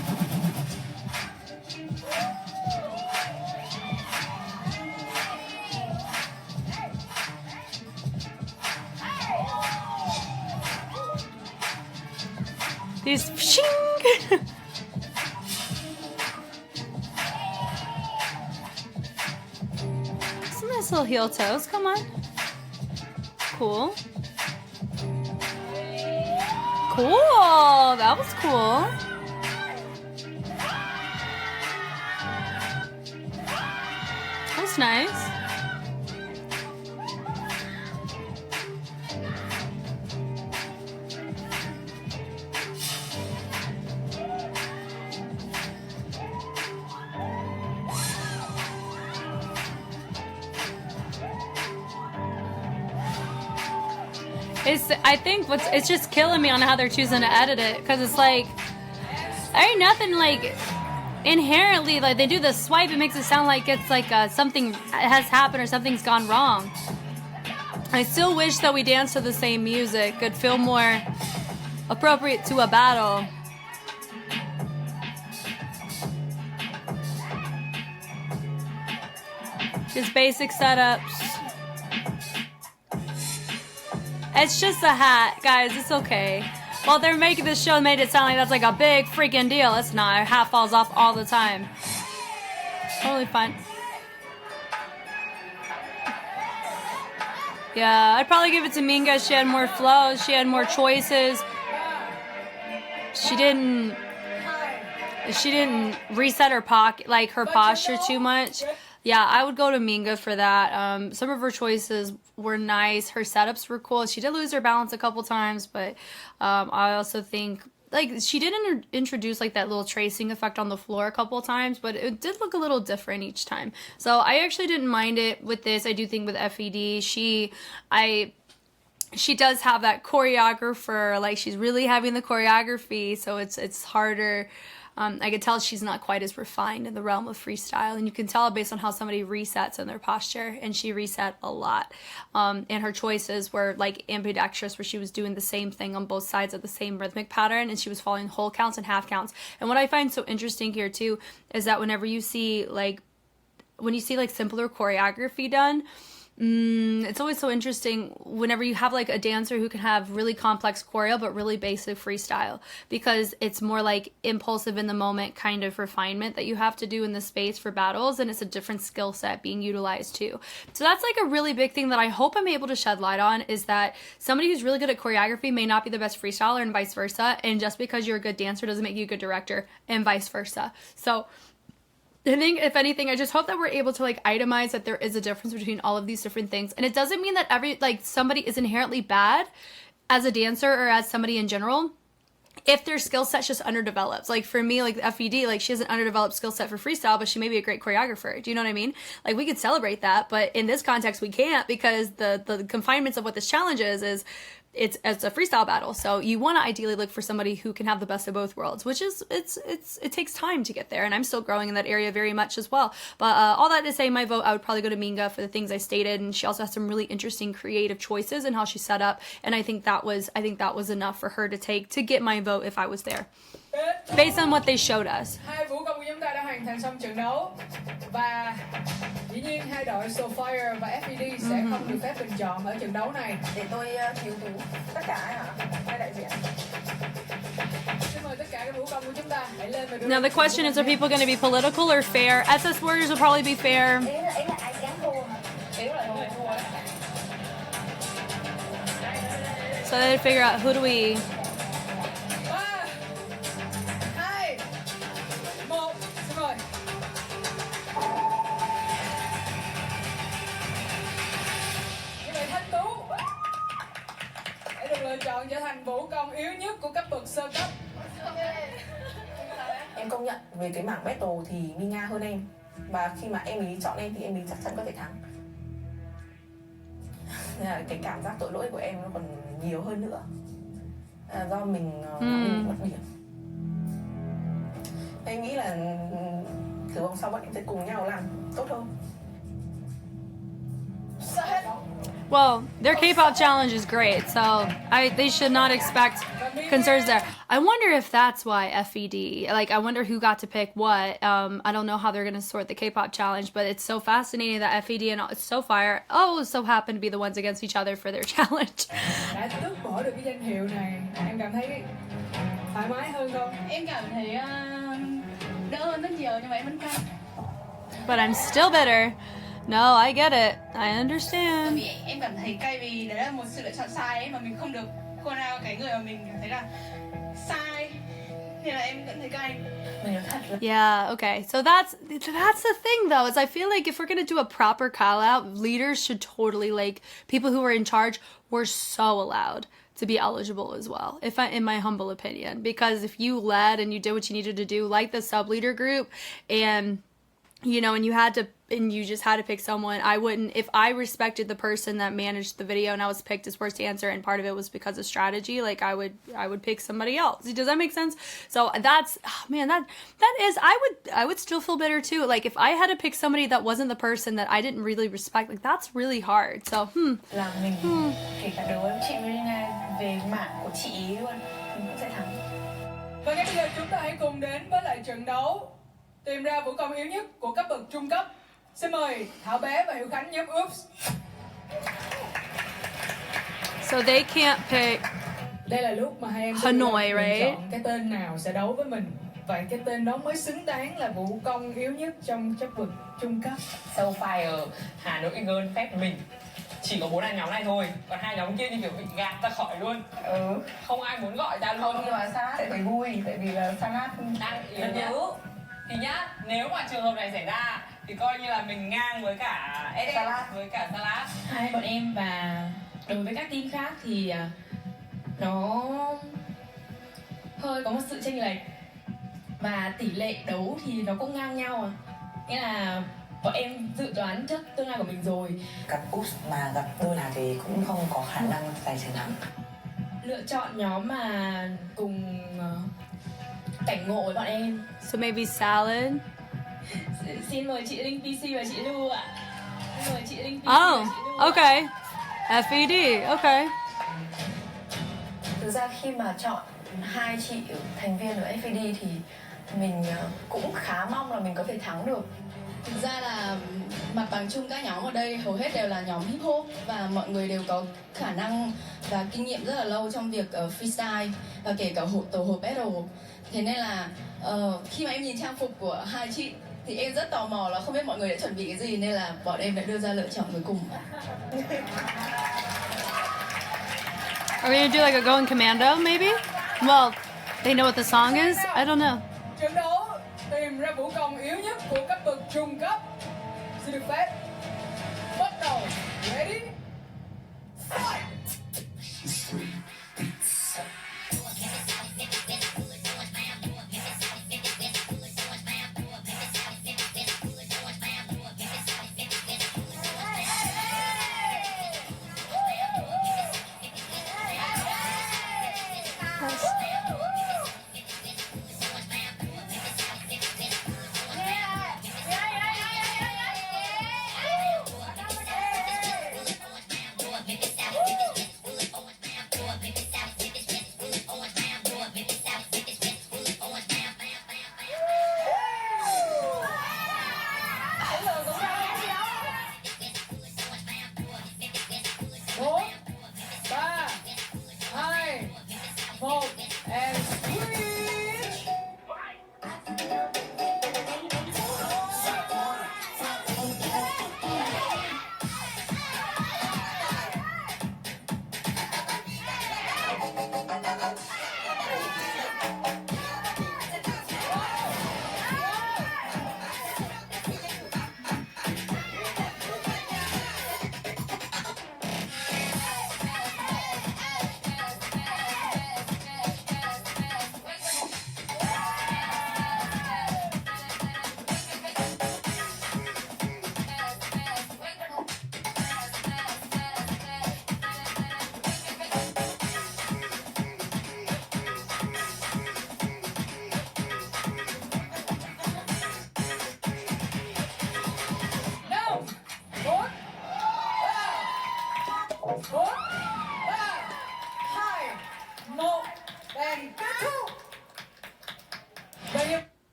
These shing. Some nice little heel toes. Come on. Cool. Cool. That was cool. That was nice. I think it's just killing me on how they're choosing to edit it, because it's like there ain't nothing like inherently like they do the swipe. It makes it sound like it's like something has happened or something's gone wrong. I still wish that we danced to the same music. It'd feel more appropriate to a battle. Just basic setups. It's just a hat, guys. It's okay. Well, they're making this show made it sound like that's like a big freaking deal. It's not. Our hat falls off all the time. Totally fine. Yeah, I'd probably give it to Minga. She had more flows. She had more choices. She didn't reset her her posture too much. Yeah, I would go to Minga for that. Some of her choices were nice. Her setups were cool. She did lose her balance a couple times, but I also think like she did introduce like that little tracing effect on the floor a couple times, but it did look a little different each time. So I actually didn't mind it with this. I do think with F.E.D, she does have that choreographer. Like she's really having the choreography, so it's harder. I could tell she's not quite as refined in the realm of freestyle, and you can tell based on how somebody resets in their posture, and she reset a lot. And her choices were like ambidextrous, where she was doing the same thing on both sides of the same rhythmic pattern, and she was following whole counts and half counts. And what I find so interesting here too is that whenever you see like simpler choreography done, it's always so interesting whenever you have like a dancer who can have really complex choreo but really basic freestyle, because it's more like impulsive in the moment kind of refinement that you have to do in the space for battles, and it's a different skill set being utilized too. So that's like a really big thing that I hope I'm able to shed light on, is that somebody who's really good at choreography may not be the best freestyler and vice versa, and just because you're a good dancer doesn't make you a good director and vice versa. So I think, if anything, I just hope that we're able to like itemize that there is a difference between all of these different things. And it doesn't mean that somebody is inherently bad as a dancer or as somebody in general if their skill set's just underdeveloped. Like for me, like F.E.D, like she has an underdeveloped skill set for freestyle, but she may be a great choreographer. Do you know what I mean? Like we could celebrate that, but in this context we can't, because the confinements of what this challenge is it's a freestyle battle. So you want to ideally look for somebody who can have the best of both worlds, which is it takes time to get there, and I'm still growing in that area very much as well. But all that to say, my vote, I would probably go to Minga for the things I stated, and she also has some really interesting creative choices in how she set up, and I think that was enough for her to take to get my vote if I was there, based on what they showed us. Hai vũ công của chúng ta đã hoàn thành xong trận đấu, và dĩ nhiên hai đội Soulfire và F.E.D sẽ không được phép bình chọn ở trận đấu này. Để tôi thiếu tú tất cả hả? Hai đại diện. Xin mời tất cả các vũ công của chúng ta hãy lên và đưa. Now the question is, are people going to be political or fair? SS Warriors will probably be fair. So they figure out who do we. 3, 2, 1, xin mời. Như vậy Thanh Tú đã được lựa chọn trở thành vũ công yếu nhất của cấp bậc sơ cấp. Em công nhận về cái mảng battle thì Minga hơn em, và khi mà em ấy chọn em thì em ấy chắc chắn có thể thắng. Nên là cái cảm giác tội lỗi của em nó còn nhiều hơn nữa, do mình bị mất điểm. Em nghĩ là thử vòng sau bọn em sẽ cùng nhau làm tốt hơn. Well, their K-pop challenge is great, so they should not expect concerns there. I wonder if that's why F.E.D, like I wonder who got to pick what. I don't know how they're going to sort the K-pop challenge, but it's so fascinating that F.E.D and Soulfire so happen to be the ones against each other for their challenge. Đã tước bỏ được cái danh hiệu này, em cảm thấy thoải mái hơn không? Em cảm thấy đỡ hơn rất nhiều, nhưng mà em vẫn cay. But I'm still bitter. No, I get it. I understand. Vì em cảm thấy cay vì đấy là một sự lựa chọn sai ấy, mà mình không được call out cái người mà mình cảm thấy là sai, nên là em vẫn thấy cay. Yeah, okay. So that's the thing though, is I feel like if we're gonna do a proper call out, leaders should totally, like, people who are in charge were so allowed to be eligible as well, in my humble opinion, because if you led and you did what you needed to do, like the sub leader group, and you know, and you just had to pick someone, I wouldn't, if I respected the person that managed the video and I was picked as worst dancer and part of it was because of strategy, like I would pick somebody else. Does that make sense? So that's, oh man, that is, I would still feel bitter too. Like if I had to pick somebody that wasn't the person that I didn't really respect, like that's really hard. So Là mình kể cả đối với chị Marina về mạng của chị ý luôn, mình cũng sẽ thắng. Và ngay bây giờ chúng ta hãy cùng đến với lại trận đấu tìm ra vũ công yếu nhất của cấp bậc trung cấp. Xin mời Thảo Bé và Hiểu Khánh nhóm Oops. So they can't pick. Đây là lúc mà hai em Hanoi, right? chọn cái tên nào sẽ đấu với mình. Vậy cái tên đó mới xứng đáng là vũ công yếu nhất trong cấp bậc trung cấp. Soulfire, HANOIXGIRLS, phép mình. Chỉ có 4 nhóm này thôi, còn 2 nhóm kia thì kiểu bị gạt ra khỏi luôn. Không ai muốn gọi ra luôn. Không, nhưng mà Salat sẽ thấy vui, tại vì là Salat đang yếu. Thì nhá, nếu mà trường hợp này xảy ra thì coi như là mình ngang với cả Salat, với cả Salat. Hai bọn em và đối với các team khác thì nó hơi có một sự chênh lệch, và tỷ lệ đấu thì nó cũng ngang nhau à. Nghĩa là bọn em dự đoán trước tương lai của mình rồi. Cặp Oops mà gặp đôi nào thì cũng không có khả năng giành chiến thắng. Lựa chọn nhóm mà cùng cảnh ngộ với bọn em. So maybe Salad. Xin mời chị Linh PC và chị Lu ạ. Xin mời chị Linh PC Oh, và chị Lu okay. F.E.D, okay. Thực ra khi mà chọn hai chị thành viên ở F.E.D thì mình cũng khá mong là mình có thể thắng được. Thực ra là mặt bằng chung các nhóm ở đây hầu hết đều là nhóm hip hop, và mọi người đều có khả năng và kinh nghiệm rất là lâu trong việc freestyle và kể cả tổ hợp battle. Thế nên là khi mà em nhìn trang phục của hai chị thì em rất tò mò là không biết mọi người đã chuẩn bị cái gì, nên là bọn em đã đưa ra lựa chọn cuối cùng. Are we gonna do like a Going Commando maybe? Well, they know what the song is? I don't know. Trận đấu tìm ra vũ công yếu nhất của cấp bậc trung cấp. Xin được phép bắt đầu. Ready? Fight!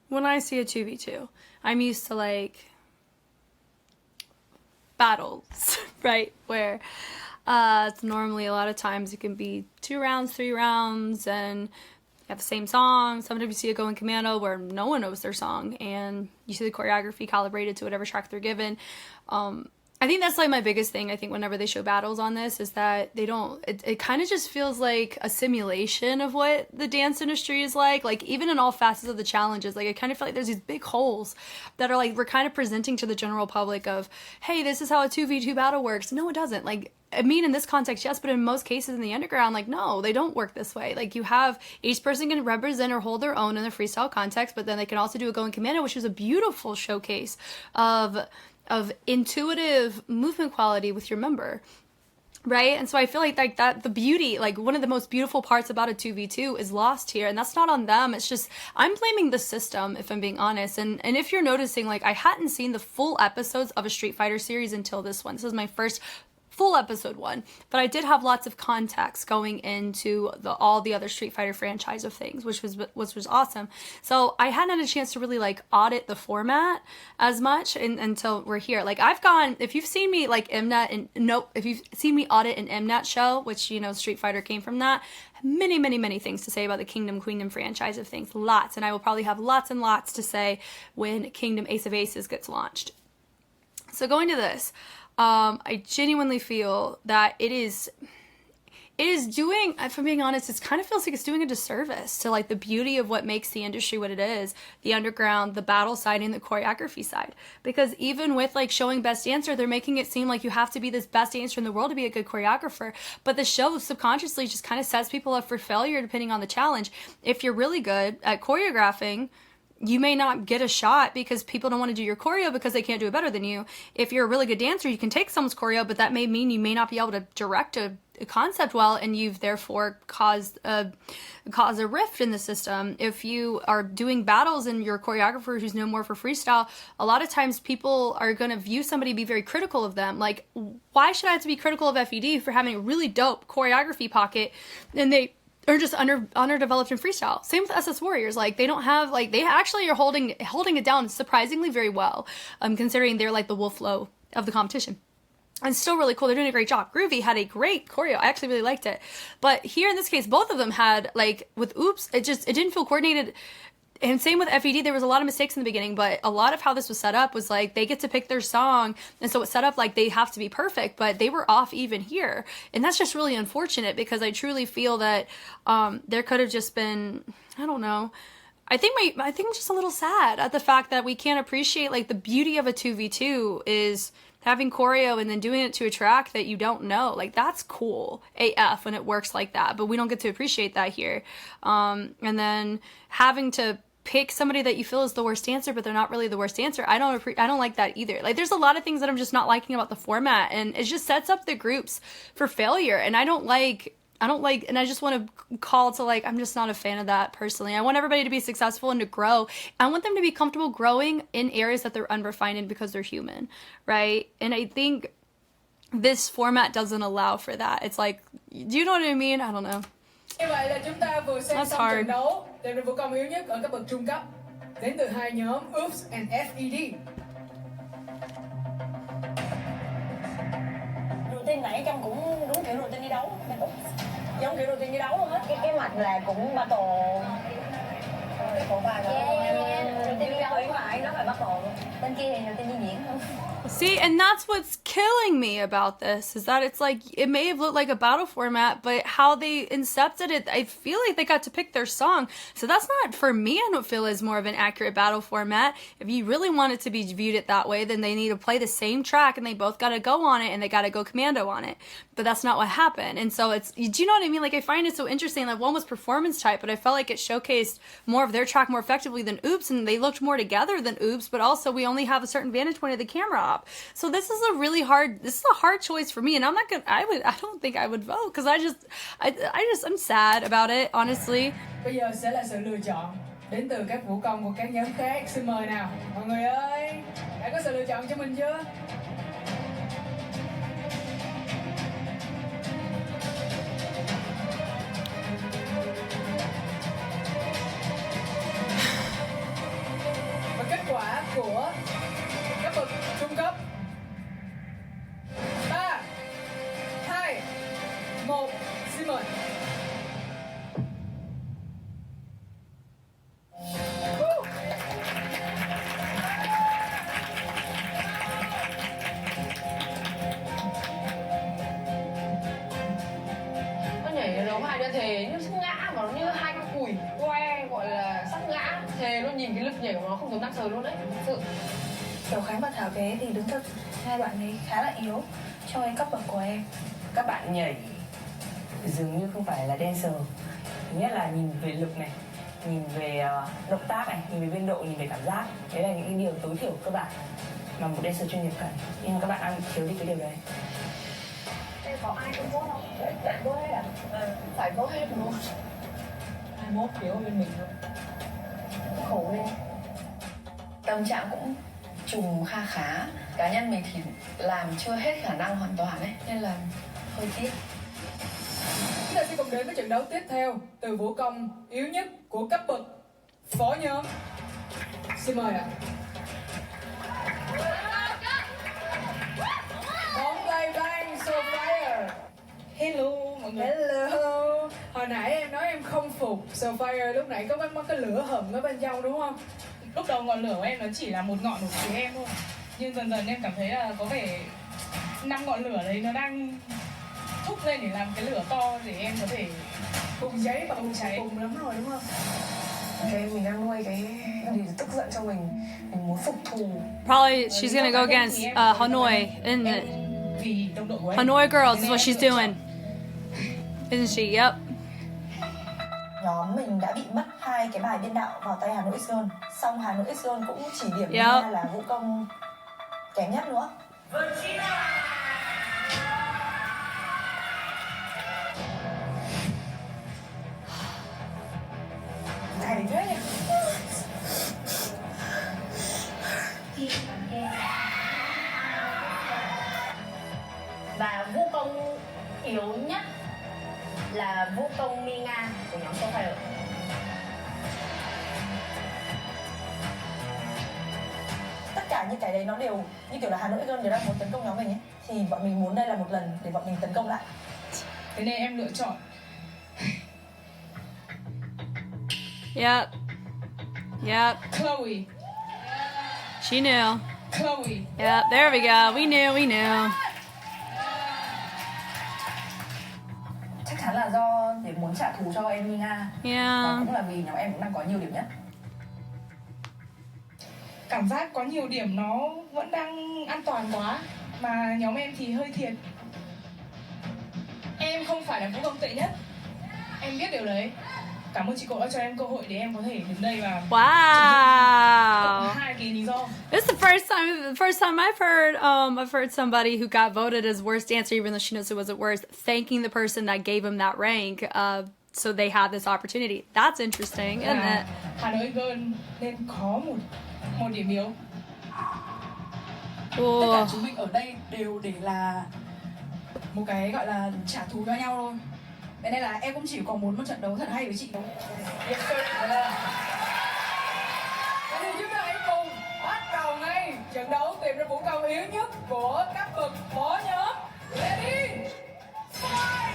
When I see a 2v2, I'm used to like battles, right? Where it's normally a lot of times it can be 2 rounds, 3 rounds, and you have the same song. Sometimes you see a going commando where no one knows their song, and you see the choreography calibrated to whatever track they're given. I think that's like my biggest thing. I think whenever they show battles on this is that they don't, it kind of just feels like a simulation of what the dance industry is like even in all facets of the challenges, like I kind of feel like there's these big holes that are like, we're kind of presenting to the general public of, hey, this is how a 2v2 battle works. No, it doesn't. Like, I mean, in this context, yes, but in most cases in the underground, like, no, they don't work this way. Like, you have, each person can represent or hold their own in the freestyle context, but then they can also do a going commando, which is a beautiful showcase of intuitive movement quality with your member, right? And so I feel like that the beauty, like one of the most beautiful parts about a 2v2 is lost here, and that's not on them. It's just, I'm blaming the system, if I'm being honest. And if you're noticing, like, I hadn't seen the full episodes of a Street Fighter series until this one. This is my first full episode 1, but I did have lots of context going into all the other Street Fighter franchise of things, which was awesome. So I hadn't had a chance to really like audit the format as much until we're here. Like, I've gone, if you've seen me like if you've seen me audit an Mnet show, which, you know, Street Fighter came from that, many things to say about the Kingdom Queendom franchise of things, lots, and I will probably have lots and lots to say when Kingdom Ace of Aces gets launched. So going to this, I genuinely feel that it is doing, if I'm being honest, it kind of feels like it's doing a disservice to like the beauty of what makes the industry what it is, the underground, the battle side, and the choreography side. Because even with like showing best dancer, they're making it seem like you have to be this best dancer in the world to be a good choreographer. But the show subconsciously just kind of sets people up for failure depending on the challenge. If you're really good at choreographing, you may not get a shot because people don't want to do your choreo because they can't do it better than you. If you're a really good dancer, you can take someone's choreo, but that may mean you may not be able to direct a concept well, and you've therefore caused a rift in the system. If you are doing battles and your choreographer who's known more for freestyle, a lot of times people are going to view somebody, be very critical of them. Like, why should I have to be critical of F.E.D for having a really dope choreography pocket and they are just underdeveloped in freestyle? Same with SS Warriors. Like, they don't have, like, they actually are holding it down surprisingly very well, considering they're like the Wolf Low of the competition. And still really cool. They're doing a great job. Groovy had a great choreo. I actually really liked it. But here in this case, both of them had, like, with Oops, it didn't feel coordinated. And same with F.E.D, there was a lot of mistakes in the beginning, but a lot of how this was set up was like they get to pick their song, and so it's set up like they have to be perfect, but they were off even here. And that's just really unfortunate, because I truly feel that there could have just been, I don't know, I think I'm just a little sad at the fact that we can't appreciate, like, the beauty of a 2v2 is having choreo and then doing it to a track that you don't know. Like, that's cool AF when it works like that, but we don't get to appreciate that here. And then having to pick somebody that you feel is the worst dancer, but they're not really the worst dancer. I don't like that either. Like, there's a lot of things that I'm just not liking about the format, and it just sets up the groups for failure. And I don't like, and I just want to call to, like, I'm just not a fan of that personally. I want everybody to be successful and to grow. I want them to be comfortable growing in areas that they're unrefined in, because they're human, right? And I think this format doesn't allow for that. It's like, do you know what I mean? I don't know. Như vậy là chúng ta vừa xem That's xong hard. trận đấu tìm được vũ công yếu nhất ở cấp bậc trung cấp đến từ hai nhóm Oops and F.E.D. Routine nãy trông cũng đúng kiểu routine đi đấu, giống kiểu routine đi đấu luôn á. Cái mặt là cũng battle. Của bà routine đi đấu phải nó phải battle. Bên kia thì routine đi diễn không? See, and that's what's killing me about this, is that it's like, it may have looked like a battle format, but how they incepted it, I feel like they got to pick their song. So that's not, for me, I don't feel as more of an accurate battle format. If you really want it to be viewed it that way, then they need to play the same track, and they both got to go on it, and they got to go commando on it. But that's not what happened. And so it's, do you know what I mean? Like, I find it so interesting. Like, one was performance type, but I felt like it showcased more of their track more effectively than Oops, and they looked more together than Oops, but also we only have a certain vantage point of the camera op. So this is a hard choice for me, and I'm not gonna, I don't think I would vote, because I'm sad about it, honestly. Bây giờ sẽ là sự lựa chọn đến từ các vũ công của các nhóm khác. Xin mời nào, mọi người ơi, đã có sự lựa chọn cho mình chưa? Và kết quả của cấp bậc trung cấp 3, 2, 1, xin mời. Con nhảy đấu hai đứa thề như sắp ngã, mà nó như hai cái cùi que gọi là sắp ngã. Thề luôn, nhìn cái lực nhảy của nó không giống dancer luôn đấy, thực sự. Kiểu Khánh và Thảo Bé thì đúng thật hai bạn ấy khá là yếu trong cái cấp bậc của em. Các bạn nhảy dường như không phải là dancer. Thứ nhất là nhìn về lực này, nhìn về động tác này, nhìn về biên độ, nhìn về cảm giác. Đấy là những cái điều tối thiểu cơ bản mà một dancer chuyên nghiệp cần. Nhưng mà các bạn đang thiếu đi cái điều đấy. Có ai cũng vote không? Vote hết à? Phải vote hết đúng không? 21 phiếu bên mình thôi. Khổ lên. Tâm trạng cũng trùng kha khá. Cá nhân mình thì làm chưa hết khả năng hoàn toàn ấy, nên là hơi tiếc. Chúng ta sẽ cùng đến với trận đấu tiếp theo từ vũ công yếu nhất của cấp bậc phó nhóm. Xin mời ạ. Bóng tay bang so fire. Hello mọi người. Hello. Hồi nãy em nói em không phục so fire, lúc nãy có cái lửa hầm ở bên trong đúng không? Lúc đầu ngọn lửa của em nó chỉ là một ngọn của phía em thôi, nhưng dần dần em cảm thấy là có vẻ 5 ngọn lửa đấy nó đang thúc lên để làm cái lửa to để em có thể bùng cháy và bùng cháy bùng lắm rồi đúng không? Cái mình đang nuôi cái điều tức giận trong mình muốn phục thù. Probably she's gonna go against Hanoi, isn't it? Hanoi girls is what she's doing, isn't she? Yep. Nhóm mình đã bị mất 2 cái bài biên đạo vào tay HANOIXGIRLS. Xong HANOIXGIRLS cũng chỉ điểm ra là vũ công kém nhất nữa. Thầy thế nhỉ? Và vũ công yếu nhất là vũ công Mi Nga của nhóm CHOREOGRAPHER. Tất cả những cái đấy nó đều như kiểu là HANOIXGIRLS đều đang muốn tấn công nhóm mình ấy, thì bọn mình muốn đây là một lần để bọn mình tấn công lại. Thế nên em lựa chọn. Yeah. Yep. Chloe. She knew. Chloe. Yep, there we go. We knew. Chắc chắn là do để muốn trả thù cho em Nhi Nga. Và cũng là vì nhóm em cũng đang có nhiều điểm nhất. Cảm giác có nhiều điểm nó vẫn đang an toàn quá, mà nhóm em thì hơi thiệt. Em không phải là vũ công tệ nhất, em biết điều đấy. Cảm ơn chị Cộ đã cho em cơ hội để em có thể đứng đây và Wow. hai cái lý do. This is the first time I've heard somebody who got voted as worst dancer, even though she knows it wasn't worst, thanking the person that gave him that rank, so they had this opportunity. That's interesting, isn't it? HANOIXGIRLS nên có một điểm yếu. Tất cả chúng mình ở đây đều để là một cái gọi là trả thù cho nhau thôi. Thế nên là em cũng chỉ còn muốn một trận đấu thật hay với chị thôi. Yes sir. Thế thì chúng ta hãy cùng bắt đầu ngay trận đấu tìm ra vũ công yếu nhất của các bậc phó nhóm. Ready? Fight!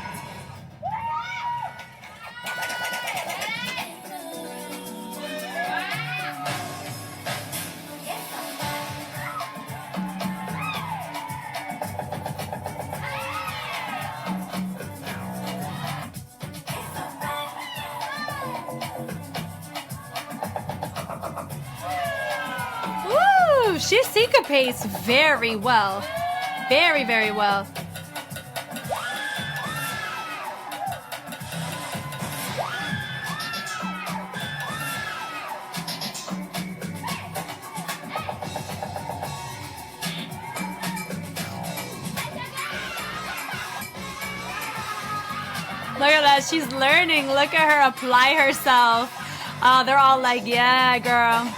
Woo! She syncopates very well. Very, very well. Look at that, she's learning. Look at her apply herself. They're all like, yeah, girl.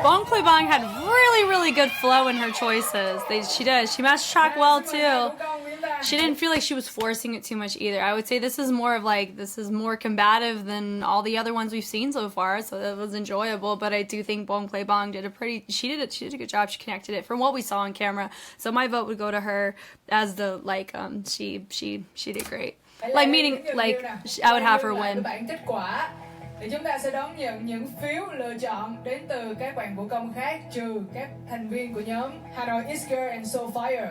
Bong Play Bong had really good flow in her choices. She did. She matched track well too. She didn't feel like she was forcing it too much either. I would say this is more combative than all the other ones we've seen so far, so that was enjoyable. But I do think Bong Play Bong did a good job. She connected it from what we saw on camera. So my vote would go to her as the she did great. Like meaning like I would have her win. Thì chúng ta sẽ đón nhận những phiếu lựa chọn đến từ các bạn vũ công khác trừ các thành viên của nhóm HANOIXGIRLS and SoFire.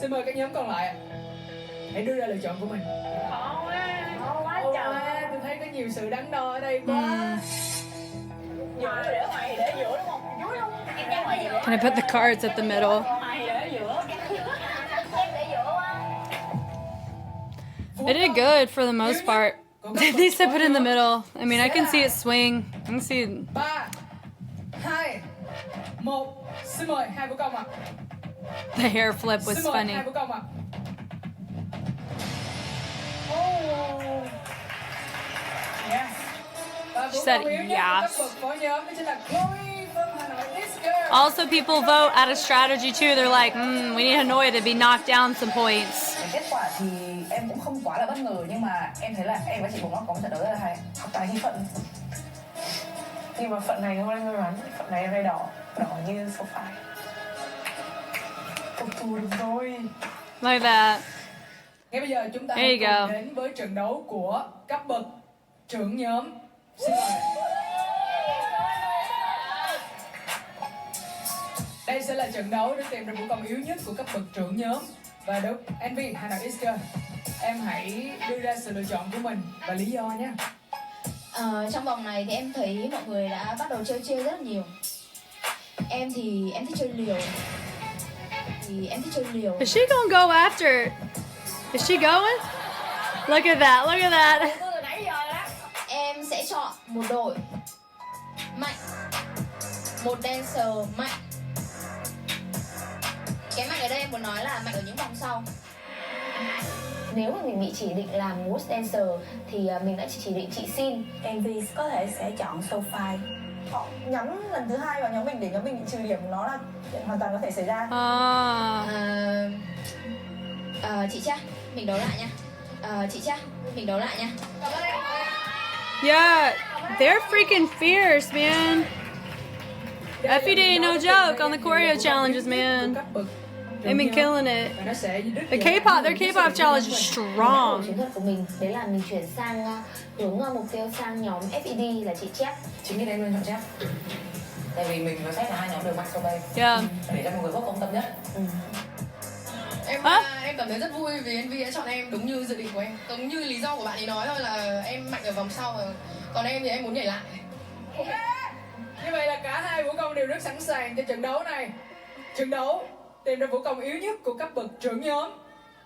Xin mời các nhóm còn lại hãy đưa ra lựa chọn của mình. Khó quá trời. Tôi thấy có nhiều sự đắn đo ở đây quá. Giữa để mày để giữa đúng không? Dưới không? Can I put the cards at the middle? It did good for the most part. They said put it in the middle. I mean, I can see it swing. I can see it. 3, 2, 1. Xin mời hai vũ công ạ. The hair flip was funny. Hai vũ công ạ. Oh. Yes. She said yes. Also, people vote out of strategy too. They're like, we need Hanoi to be knocked down some points. Kết quả thì em cũng không quá là bất ngờ, nhưng mà em thấy là em và chị Bồng Ngọc có một trận đấu rất là hay. Học tài thi phận. Nhưng mà phận này không em may mắn, phận này em hay đỏ như SoFire. Phục thù được rồi. Like that. Ngay bây giờ chúng ta hãy cùng đến với trận đấu của cấp bậc trưởng nhóm. Xin mời. Đây sẽ là trận đấu để tìm ra vũ công yếu nhất của cấp bậc trưởng nhóm. Và đúng, Envy, HANOIXGIRLS, em hãy đưa ra sự lựa chọn của mình và lý do nhé. Trong vòng này thì em thấy mọi người đã bắt đầu chơi rất nhiều. Em thì em thích chơi liều. Is she gonna go after? Is she going? Look at that, look at that. Em sẽ chọn một đội mạnh, một dancer mạnh. Cái mạnh ở đây em muốn nói là mạnh ở những vòng sau. Nếu mà mình bị chỉ định làm mood dancer thì mình đã chỉ định chị Xin. MV có thể sẽ chọn Sophie. Họ nhắm lần thứ hai vào nhóm mình để nhóm mình bị trừ điểm, nó là hoàn toàn có thể xảy ra. Chị Cha, mình đấu lại nha. Chị Cha, mình đấu lại nha. Yeah, they're freaking fierce, man. F.E.D. no joke on the choreo challenges, man. They've been killing it. Their K-pop challenge is strong. Chiến thuật của mình đấy là mình chuyển sang hướng mục tiêu sang nhóm F.E.D là chị Chép. Chính vì em luôn chọn Chép. Tại vì mình và Chép là hai nhóm đều mạnh sau đây. Yeah. Để cho mọi người có công tâm nhất. Em cảm thấy rất vui vì MV đã chọn em đúng như dự định của em. Giống như lý do của bạn ấy nói thôi là em mạnh ở vòng sau, còn em thì em muốn nhảy lại. Như vậy là cả hai vũ công đều rất sẵn sàng cho trận đấu này. Trận đấu tìm ra vũ công yếu nhất của cấp bậc trưởng nhóm.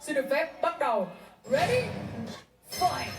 Xin được phép bắt đầu. Ready? Fight!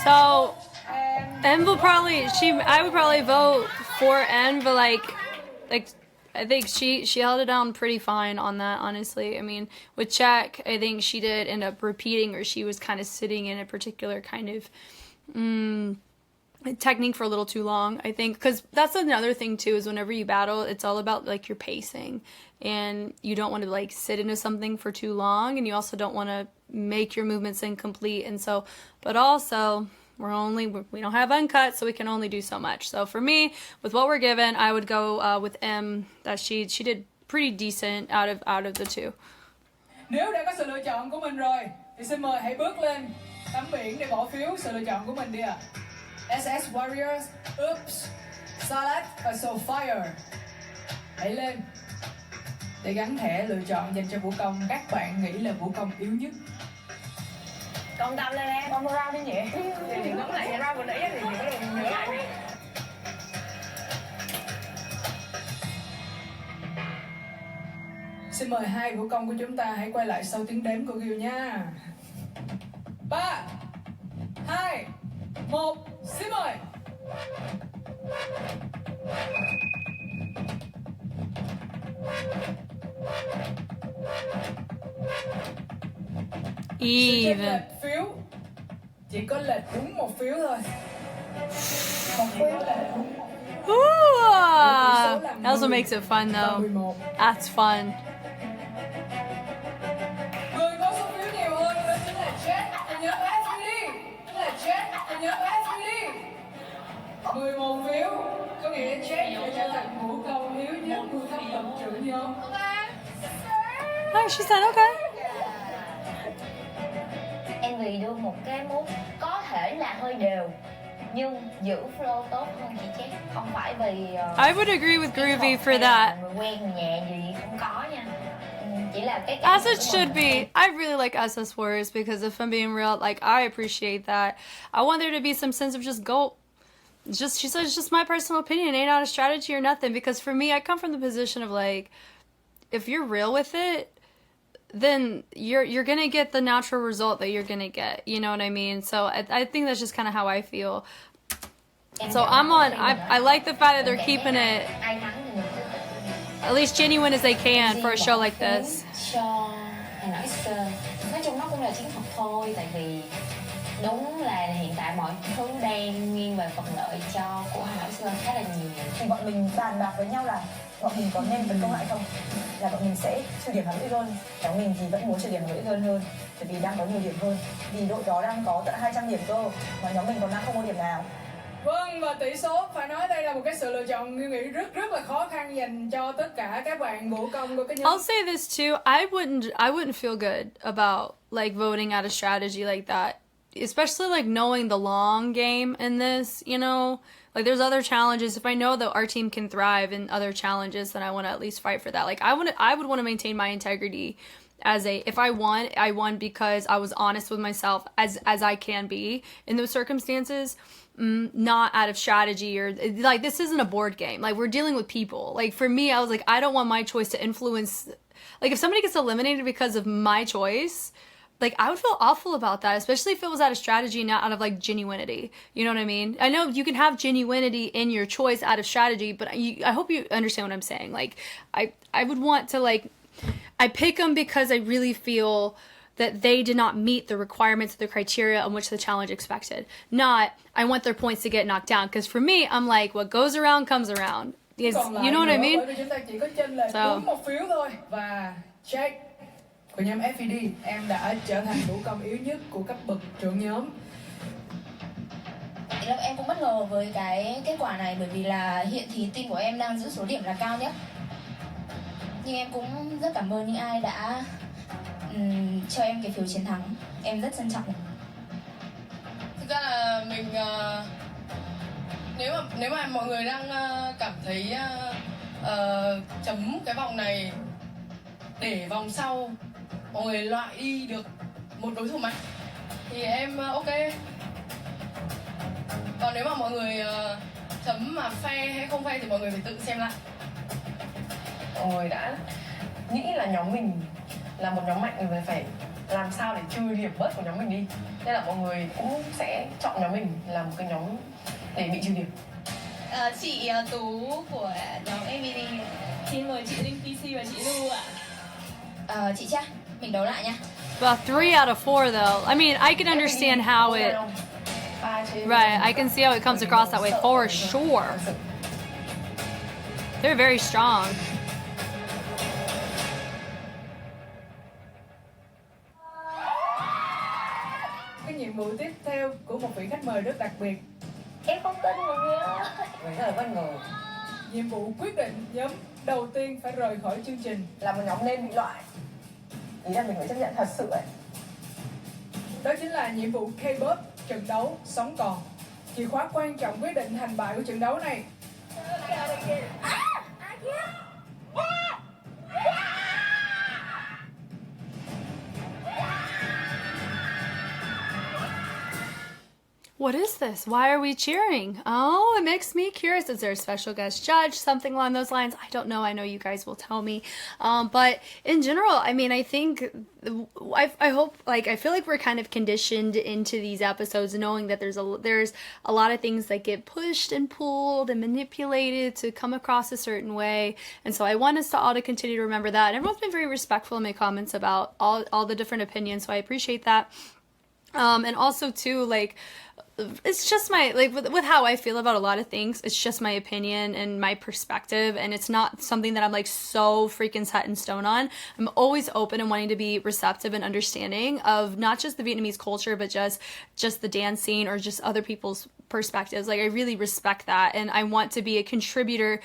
So, N will probably, I would probably vote for N, but like, I think she held it down pretty fine on that, honestly. I mean, with Czech, I think she did end up repeating, or she was kind of sitting in a particular kind of technique for a little too long, I think. Because that's another thing, too, is whenever you battle, it's all about, like, your pacing. And you don't want to, like, sit into something for too long, and you also don't want to make your movements incomplete. And so, but also, we don't have uncut, so we can only do so much. So for me, with what we're given, I would go with M. That she did pretty decent out of the two. Nếu đã có sự lựa chọn của mình rồi, thì xin mời hãy bước lên tấm biển để bỏ phiếu sự lựa chọn của mình đi ạ. SS Warriors, Oops, Salad và Soulfire. Hãy lên để gắn thẻ lựa chọn dành cho vũ công các bạn nghĩ là vũ công yếu nhất. Công tâm lên em. Con ra đi nhỉ? Thì ngắm lại cái ra vừa nãy thì có thể nhớ lại đi. Xin mời hai vũ công của chúng ta hãy quay lại sau tiếng đếm của Gil nha. 3, 2, 1, xin mời. Even. Phiếu chỉ có lệch đúng một phiếu thôi. Một phiếu lệch đúng. Ooh, that also makes it fun though. That's fun. Người có số phiếu nhiều hơn đó chính là Jet của nhóm F.E.D. Chính là Jet của nhóm F.E.D. 11 phiếu. Chúc nghĩa Jack sẽ trở thành vũ công yếu nhất của cấp bậc trưởng nhóm. Oh, she said okay. Envy đưa một cái move có thể là hơi đều nhưng giữ flow tốt hơn chị Jack, không phải vì I would agree with Groovy for that. người quen người nhẹ gì không có nha. Chỉ là cái As it should be. I really like SS words because if I'm being real, like I appreciate that. I want there to be some sense of just go. Just she says, just my personal opinion, ain't not a strategy or nothing. Because for me, I come from the position of like, if you're real with it, then you're gonna get the natural result that you're gonna get. You know what I mean? So I think that's just kind of how I feel. So I like the fact that they're keeping it at least genuine as they can for a show like this. Cho HANOIXGIRLS. Nói chung nó cũng là chiến thuật thôi, tại vì đúng là hiện tại mọi thứ đang nghiêng về phần lợi cho của HANOIXGIRLS khá là nhiều. Thì bọn mình bàn bạc với nhau là bọn mình có nên tấn công lại không, là bọn mình sẽ trừ điểm HANOIXGIRLS. Nhóm mình thì vẫn muốn trừ điểm HANOIXGIRLS hơn, bởi vì đang có nhiều điểm hơn, vì đội đó đang có tận 200 điểm cơ, mà nhóm mình còn đang không có điểm nào. Vâng, và tỷ số phải nói đây là một cái sự lựa chọn Như nghĩ rất là khó khăn dành cho tất cả các bạn vũ công của cái nhóm. I'll say this too. I wouldn't feel good about like voting out a strategy like that, especially like knowing the long game in this. You know, like there's other challenges. If I know that our team can thrive in other challenges, then I want to at least fight for that. Like I would want to maintain my integrity. If I won because I was honest with myself as I can be in those circumstances, not out of strategy or like this isn't a board game. Like we're dealing with people. Like for me, I was like, I don't want my choice to influence. Like if somebody gets eliminated because of my choice, like I would feel awful about that, especially if it was out of strategy, not out of like genuinity. You know what I mean? I know you can have genuinity in your choice out of strategy, but I hope you understand what I'm saying. Like I would want to like. I pick them because I really feel that they did not meet the requirements of the criteria on which the challenge expected. Not, I want their points to get knocked down. Because for me, I'm like, what goes around comes around. You know what I mean? Chúng ta chỉ có chênh lệch đúng một phiếu thôi. Và Jack của nhóm F.E.D, em đã trở thành vũ công yếu nhất của cấp bậc trưởng nhóm. Em cũng bất ngờ với cái kết quả này, bởi vì là hiện thì team của em đang giữ số điểm là cao nhất. Nhưng em cũng rất cảm ơn những ai đã cho em cái phiếu chiến thắng. Em rất trân trọng. Thực ra là mình nếu mà mọi người đang cảm thấy chấm cái vòng này để vòng sau mọi người loại đi được một đối thủ mạnh thì em ok. Còn nếu mà mọi người chấm mà phe hay không phe thì mọi người phải tự xem lại. Mọi người đã nghĩ là nhóm mình là một nhóm mạnh rồi, phải làm sao để trừ điểm bớt của nhóm mình đi, nên là mọi người cũng sẽ chọn nhóm mình là một cái nhóm để bị trừ điểm. Chị Tú của nhóm F.E.D, xin mời chị Linh PC và chị Lu ạ. Chị Cha, mình đấu lại nha. Well, 3 out of 4 though. I mean, I can understand how it. Right, I can see how it comes across that way for sure. They're very strong. Cái nhiệm vụ tiếp theo của một vị khách mời rất đặc biệt. Em không tin mọi người ơi. Mình rất là bất ngờ. Nhiệm vụ quyết định nhóm đầu tiên phải rời khỏi chương trình. Là một nhóm nên bị loại. Ý là mình phải chấp nhận thật sự ấy. Đó chính là nhiệm vụ K-pop trận đấu sống còn. Chìa khóa quan trọng quyết định thành bại của trận đấu này. What is this? Why are we cheering? Oh, it makes me curious. Is there a special guest judge? Something along those lines? I don't know. I know you guys will tell me. But in general, I mean, I think, I hope, like, I feel like we're kind of conditioned into these episodes knowing that there's a lot of things that get pushed and pulled and manipulated to come across a certain way. And so I want us to all to continue to remember that. And everyone's been very respectful in my comments about all the different opinions. So I appreciate that. And also too, like, it's just my, like, with how I feel about a lot of things, it's just my opinion and my perspective, and it's not something that I'm like so freaking set in stone on. I'm always open and wanting to be receptive and understanding of not just the Vietnamese culture, but just the dance scene or just other people's perspectives. Like, I really respect that, and I want to be a contributor,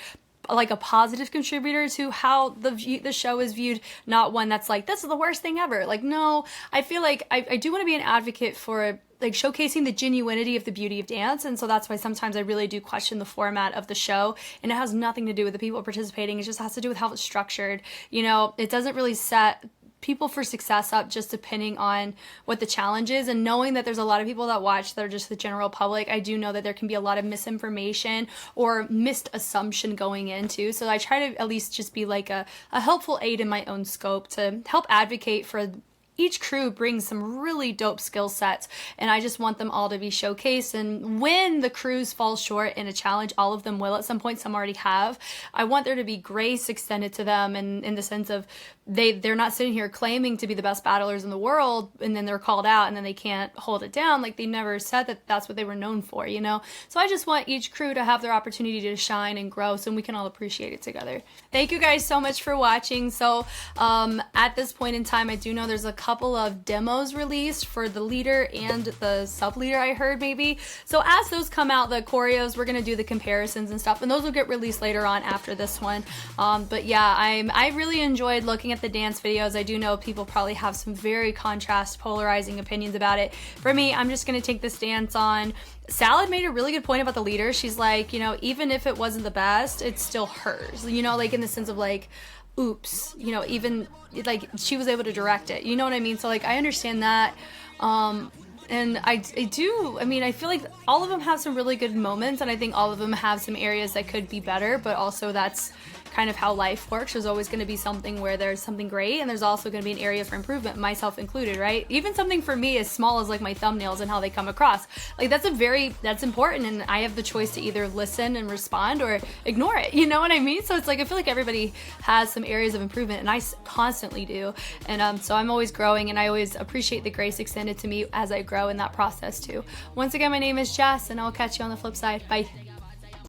like a positive contributor to how the show is viewed, not one that's like, this is the worst thing ever. Like, no, I feel like I do want to be an advocate for like showcasing the genuinity of the beauty of dance, and so that's why sometimes I really do question the format of the show, and it has nothing to do with the people participating. It just has to do with how it's structured. You know, it doesn't really set people for success up just depending on what the challenge is, and knowing that there's a lot of people that watch that are just the general public. I do know that there can be a lot of misinformation or missed assumption going into, so I try to at least just be like a helpful aid in my own scope to help advocate for each crew. Brings some really dope skill sets, and I just want them all to be showcased. And when the crews fall short in a challenge, all of them will at some point, some already have, I want there to be grace extended to them, and in the sense of they're not sitting here claiming to be the best battlers in the world and then they're called out and then they can't hold it down. Like, they never said that that's what they were known for, you know? So I just want each crew to have their opportunity to shine and grow, so we can all appreciate it together. Thank you guys so much for watching. So at this point in time, I do know there's a couple of demos released for the leader and the sub leader, I heard, maybe. So as those come out, the choreos, we're gonna do the comparisons and stuff, and those will get released later on after this one. But yeah, I really enjoyed looking at the dance videos. I do know people probably have some very polarizing opinions about it. For me, I'm just gonna take the stance on, Salad made a really good point about the leader. She's like, you know, even if it wasn't the best, it's still hers, you know, like in the sense of like, oops, you know, even like she was able to direct it, you know what I mean? So like, I understand that. And I mean, I feel like all of them have some really good moments, and I think all of them have some areas that could be better, but also that's kind of how life works. There's always going to be something where there's something great, and there's also going to be an area for improvement, myself included, right? Even something for me as small as like my thumbnails and how they come across, like that's important, and I have the choice to either listen and respond or ignore it, you know what I mean? So it's like, I feel like everybody has some areas of improvement, and I constantly do, and so I'm always growing, and I always appreciate the grace extended to me as I grow in that process too. Once again, my name is Jess, and I'll catch you on the flip side. Bye.